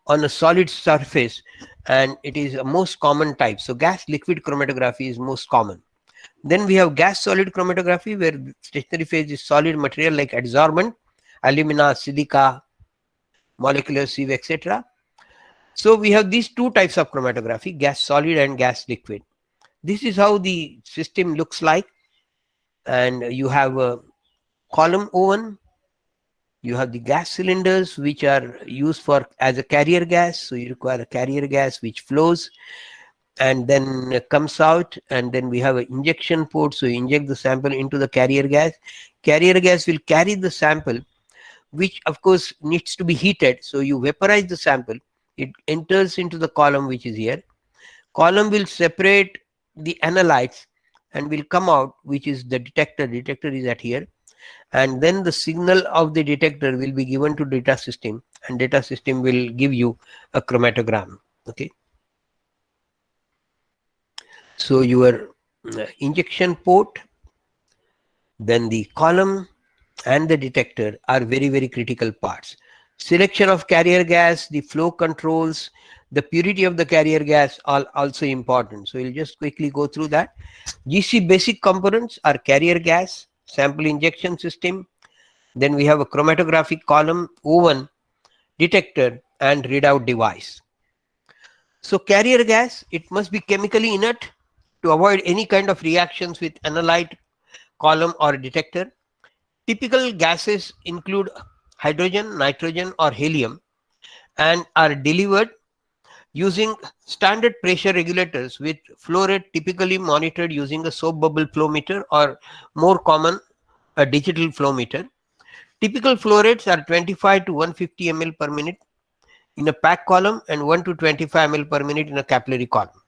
[SPEAKER 3] on a solid surface, and it is a most common type. So gas liquid chromatography is most common. Then we have gas solid chromatography, where stationary phase is solid material like adsorbent, alumina, silica, molecular sieve, etc. So we have these two types of chromatography, gas solid and gas liquid. This is how the system looks like. And you have a column oven, you have the gas cylinders which are used for as a carrier gas. So you require a carrier gas which flows and then comes out, and then we have an injection port. So you inject the sample into the carrier gas. Carrier gas will carry the sample, which of course needs to be heated. So you vaporize the sample, it enters into the column which is here. Column will separate the analytes and will come out, which is the detector. Detector is at here, and then the signal of the detector will be given to data system, and data system will give you a chromatogram. Okay, so your injection port, then the column and the detector are very, very critical parts. Selection of carrier gas, the flow controls, the purity of the carrier gas are also important. So we'll just quickly go through that. GC basic components are carrier gas, sample injection system, then we have a chromatographic column, oven, detector, and readout device. So carrier gas, it must be chemically inert to avoid any kind of reactions with analyte, column, or detector. Typical gases include hydrogen, nitrogen, or helium, and are delivered using standard pressure regulators with flow rate typically monitored using a soap bubble flow meter, or more common, a digital flow meter. Typical flow rates are 25 to 150 ml per minute in a pack column and 1 to 25 ml per minute in a capillary column.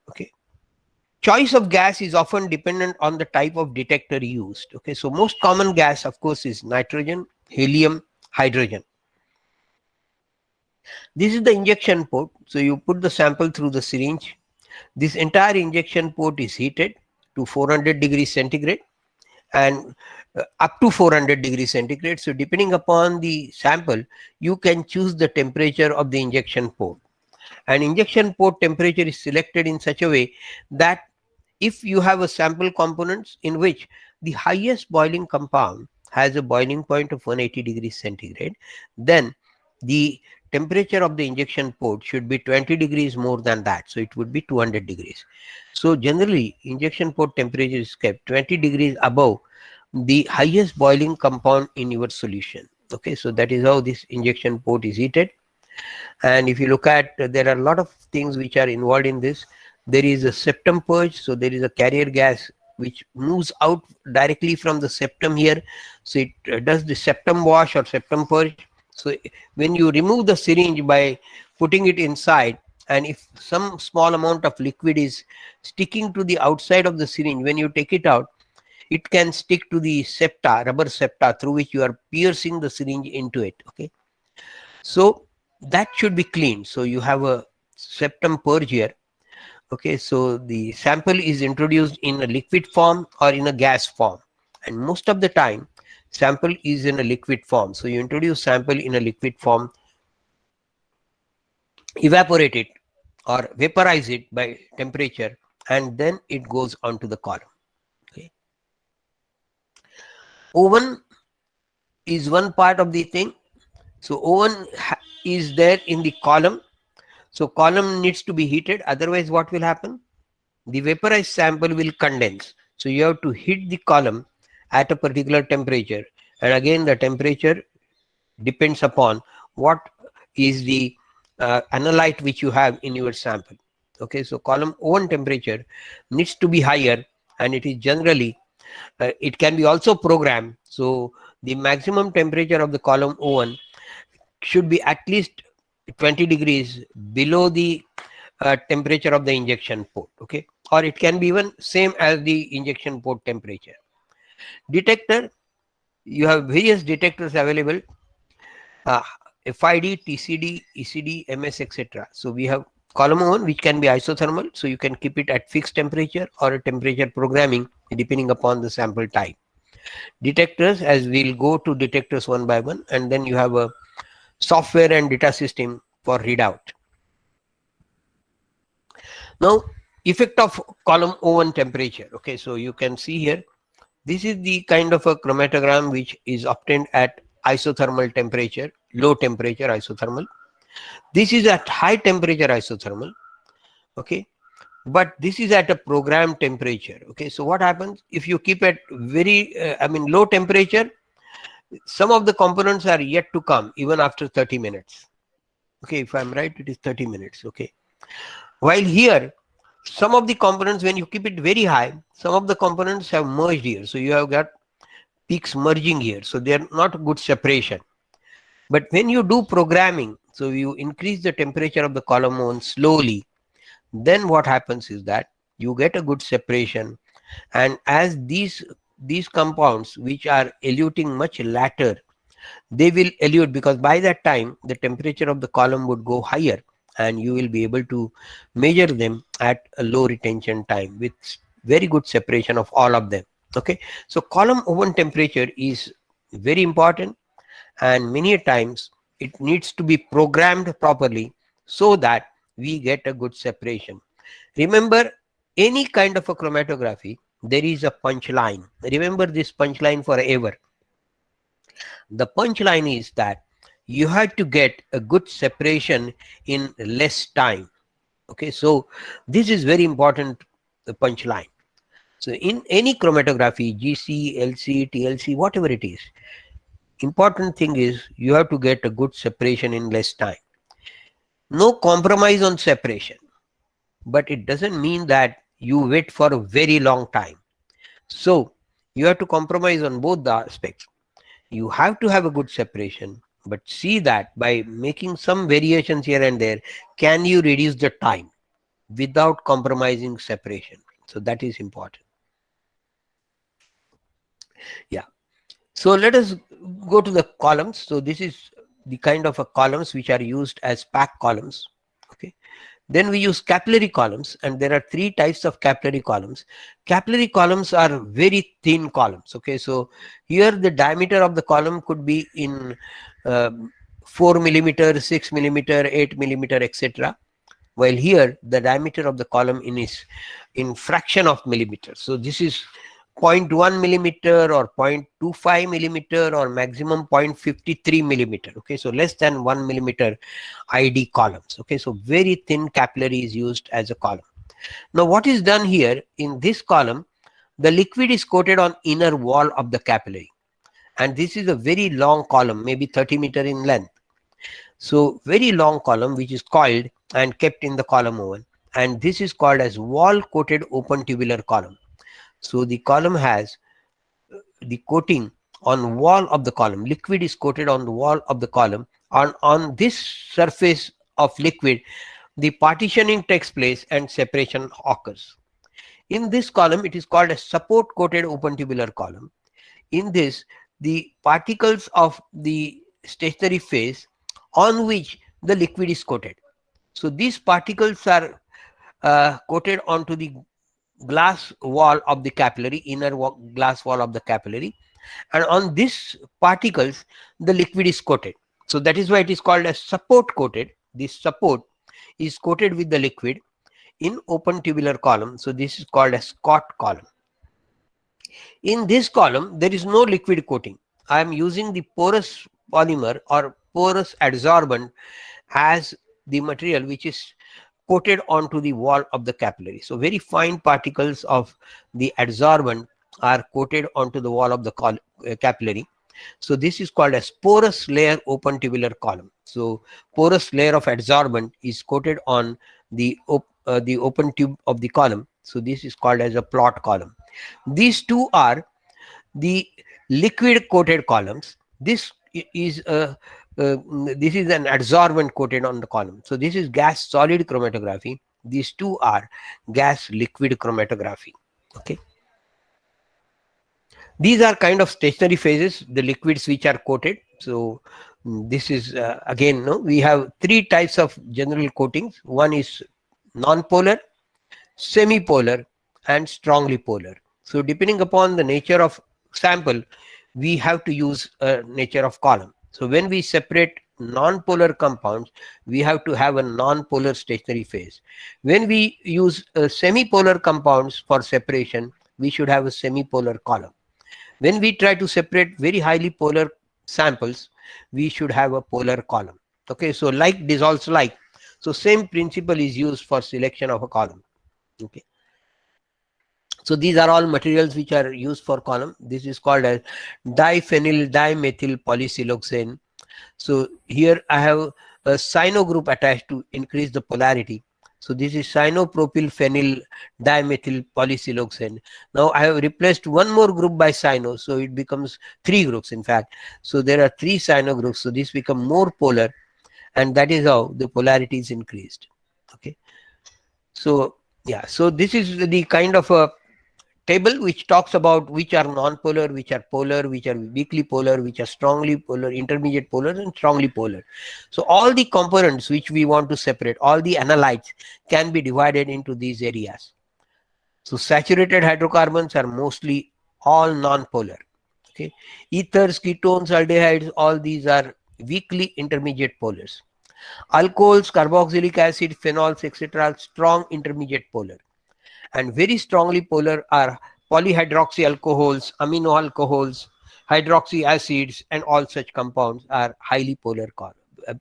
[SPEAKER 3] Okay. Choice of gas is often dependent on the type of detector used. Okay, so most common gas, of course, is nitrogen, helium, hydrogen. This is the injection port. So you put the sample through the syringe. This entire injection port is heated to 400 degrees centigrade and up to 400 degrees centigrade. So depending upon the sample, you can choose the temperature of the injection port. And injection port temperature is selected in such a way that if you have a sample components in which the highest boiling compound has a boiling point of 180 degrees centigrade, then the temperature of the injection port should be 20 degrees more than that. So it would be 200 degrees. So generally injection port temperature is kept 20 degrees above the highest boiling compound in your solution. Okay, so that is how this injection port is heated. And if you look at, there are a lot of things which are involved in this. There is a septum purge. So there is a carrier gas which moves out directly from the septum here. So it does the septum wash or septum purge. So when you remove the syringe by putting it inside, and if some small amount of liquid is sticking to the outside of the syringe, when you take it out, it can stick to the septa, rubber septa, through which you are piercing the syringe into it. Okay, so that should be cleaned. So you have a septum purge here. Okay, so the sample is introduced in a liquid form or in a gas form, and most of the time sample is in a liquid form. So you introduce sample in a liquid form, evaporate it or vaporize it by temperature, and then it goes onto the column. Okay, oven is one part of the thing. So oven is there in the column. So column needs to be heated, otherwise what will happen? The vaporized sample will condense. So you have to heat the column at a particular temperature, and again the temperature depends upon what is the analyte which you have in your sample. Okay, so column oven temperature needs to be higher, and it is generally it can be also programmed. So the maximum temperature of the column oven should be at least 20 degrees below the temperature of the injection port. Okay, or it can be even same as the injection port temperature. Detector, you have various detectors available, FID, TCD, ECD, MS, etc. So we have column oven which can be isothermal, so you can keep it at fixed temperature or a temperature programming depending upon the sample type. Detectors, as we'll go to detectors one by one, and then you have a software and data system for readout. Now, effect of column oven temperature. Okay, so you can see here, this is the kind of a chromatogram which is obtained at isothermal temperature, low temperature isothermal. This is at high temperature isothermal. Okay, but this is at a programmed temperature. Okay, so what happens if you keep at very low temperature? Some of the components are yet to come even after 30 minutes. Okay, if I'm right, it is 30 minutes. Okay, while here some of the components, when you keep it very high, some of the components have merged here, so you have got peaks merging here, so they are not good separation. But when you do programming, so you increase the temperature of the column oven slowly, then what happens is that you get a good separation. And as these compounds which are eluting much later, they will elute, because by that time the temperature of the column would go higher, and you will be able to measure them at a low retention time with very good separation of all of them. Okay, so column oven temperature is very important, and many times it needs to be programmed properly so that we get a good separation. Remember, any kind of a chromatography, there is a punch line. Remember this punch line forever. The punch line is that you have to get a good separation in less time. Okay, so this is very important, the punch line. So in any chromatography, GC, LC, TLC, whatever it is, important thing is you have to get a good separation in less time. No compromise on separation, but it doesn't mean that you wait for a very long time. So you have to compromise on both the aspects. You have to have a good separation, but see that by making some variations here and there, can you reduce the time without compromising separation? So that is important. Yeah. So let us go to the columns. So this is the kind of a columns which are used as pack columns. Okay. Then we use capillary columns, and there are three types of capillary columns. Capillary columns are very thin columns. Okay, so here the diameter of the column could be in 4 millimeter, 6 millimeter, 8 millimeter, etc. While here the diameter of the column is in fraction of millimeters. So this is 0.1 millimeter or 0.25 millimeter or maximum 0.53 millimeter. Okay, so less than 1 millimeter ID columns. Okay, so very thin capillary is used as a column. Now what is done here in this column, the liquid is coated on inner wall of the capillary, and this is a very long column, maybe 30 meter in length. So very long column which is coiled and kept in the column oven, and this is called as wall coated open tubular column. So the column has the coating on wall of the column. Liquid is coated on the wall of the column. On this surface of liquid, the partitioning takes place and separation occurs. In this column, it is called a support coated open tubular column. In this, the particles of the stationary phase on which the liquid is coated. So these particles are coated onto the glass wall of the capillary, glass wall of the capillary, and on these particles the liquid is coated. So that is why it is called as support coated. This support is coated with the liquid in open tubular column. So this is called a Scott column. In this column there is no liquid coating. I am using the porous polymer or porous adsorbent as the material which is coated onto the wall of the capillary. So very fine particles of the adsorbent are coated onto the wall of the capillary. So this is called as porous layer open tubular column. So porous layer of adsorbent is coated on the open tube of the column. So this is called as a plot column. These two are the liquid coated columns. This is an adsorbent coated on the column. So this is gas solid chromatography. These two are gas liquid chromatography. Okay. These are kind of stationary phases, the liquids which are coated. So this is again, we have three types of general coatings. One is non-polar, semi-polar, and strongly polar. So depending upon the nature of sample, we have to use a nature of column. So when we separate non-polar compounds, we have to have a non-polar stationary phase. When we use semi-polar compounds for separation, we should have a semi-polar column. When we try to separate very highly polar samples, we should have a polar column. Okay, so like dissolves like. So same principle is used for selection of a column. Okay. So these are all materials which are used for column. This is called as diphenyl dimethyl polysiloxane. So here I have a cyano group attached to increase the polarity. So this is cyanopropyl phenyl dimethyl polysiloxane. Now I have replaced one more group by cyano, so it becomes 3 groups in fact. So there are 3 cyano groups, so this become more polar, and that is how the polarity is increased. Okay. So yeah, so this is the kind of a table which talks about which are non-polar, which are polar, which are weakly polar, which are strongly polar, intermediate polar, and strongly polar. So all the components which we want to separate, all the analytes can be divided into these areas. So saturated hydrocarbons are mostly all non-polar. Okay, ethers, ketones, aldehydes, all these are weakly intermediate polars. Alcohols, carboxylic acid, phenols, etc. are strong intermediate polar. And very strongly polar are polyhydroxy alcohols, amino alcohols, hydroxy acids, and all such compounds are highly polar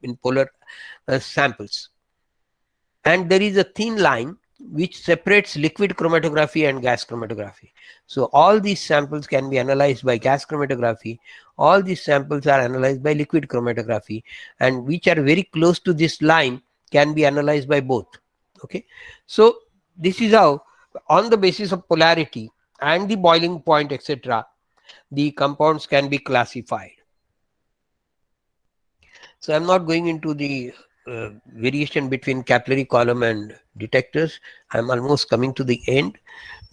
[SPEAKER 3] in polar samples. And there is a thin line which separates liquid chromatography and gas chromatography. So all these samples can be analyzed by gas chromatography. All these samples are analyzed by liquid chromatography, and which are very close to this line can be analyzed by both. Okay, so this is how, on the basis of polarity and the boiling point, etc., the compounds can be classified. So I'm not going into the variation between capillary column and detectors. I'm almost coming to the end.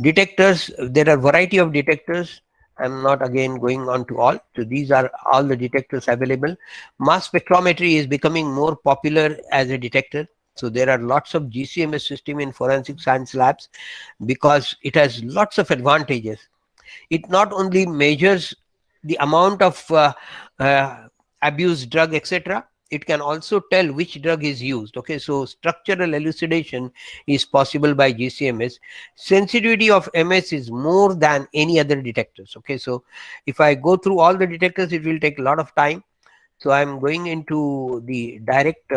[SPEAKER 3] Detectors, there are variety of detectors. I'm not again going on to all. So these are all the detectors available. Mass spectrometry is becoming more popular as a detector. So there are lots of GCMS system in forensic science labs because it has lots of advantages. It not only measures the amount of abused drug, etc. It can also tell which drug is used. Okay, so structural elucidation is possible by GCMS. Sensitivity of MS is more than any other detectors. Okay, so if I go through all the detectors, it will take a lot of time. So I'm going into the direct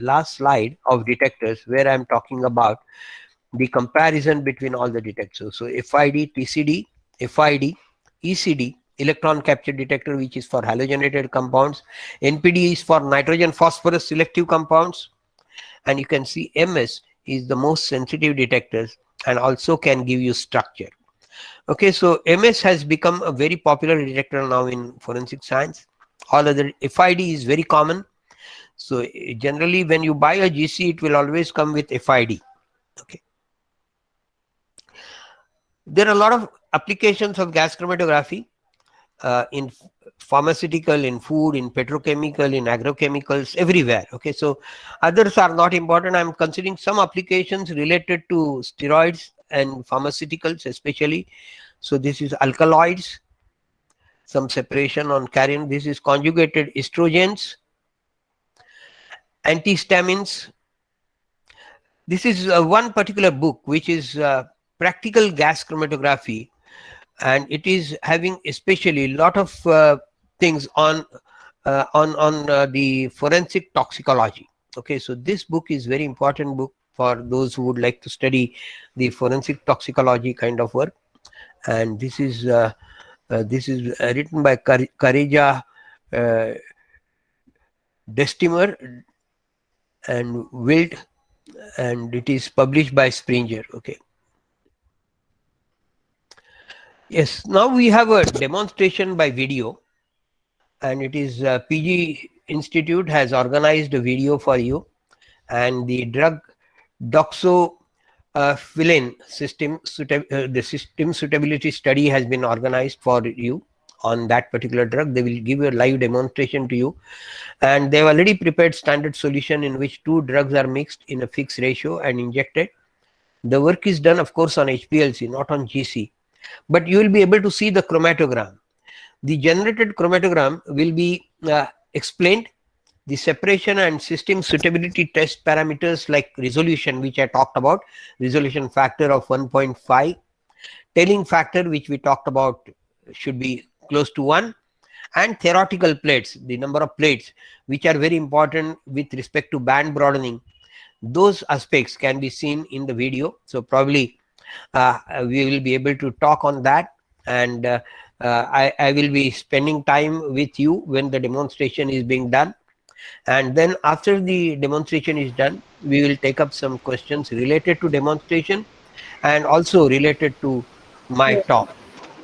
[SPEAKER 3] last slide of detectors where I'm talking about the comparison between all the detectors. So FID, TCD, FID, ECD, electron capture detector, which is for halogenated compounds. NPD is for nitrogen phosphorus selective compounds. And you can see MS is the most sensitive detectors and also can give you structure. Okay, so MS has become a very popular detector now in forensic science. All other FID is very common. So generally when you buy a GC, it will always come with FID. Okay. There are a lot of applications of gas chromatography in pharmaceutical, in food, in petrochemical, in agrochemicals, everywhere. Okay, so others are not important. I'm considering some applications related to steroids and pharmaceuticals especially. So this is alkaloids, some separation on carrion. This is conjugated estrogens, antihistamines. This is one particular book which is practical gas chromatography, and it is having especially a lot of things on the forensic toxicology. Okay, so this book is very important book for those who would like to study the forensic toxicology kind of work. And this is written by Karija Destimer and Wild, and it is published by Springer. Okay. Yes, now we have a demonstration by video, and it is PG Institute has organized a video for you, and the drug doxofilin the system suitability study has been organized for you on that particular drug. They will give a live demonstration to you, and they have already prepared standard solution in which two drugs are mixed in a fixed ratio and injected. The work is done, of course, on HPLC, not on GC, but you will be able to see the chromatogram. The generated chromatogram will be explained. The separation and system suitability test parameters like resolution, which I talked about, resolution factor of 1.5, tailing factor, which we talked about, should be close to 1, and theoretical plates, the number of plates, which are very important with respect to band broadening. Those aspects can be seen in the video. So probably we will be able to talk on that, and I will be spending time with you when the demonstration is being done. And then after the demonstration is done, we will take up some questions related to demonstration and also related to my talk.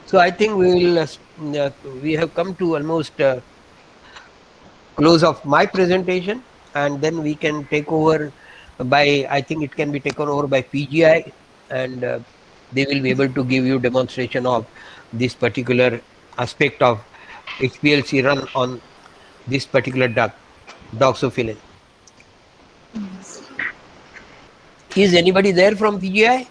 [SPEAKER 3] So I think we will we have come to almost close of my presentation, and then we can take over by, I think it can be taken over by PGI, and they will be able to give you demonstration of this particular aspect of HPLC run on this particular drug, doxofilin. Is anybody there from PGI?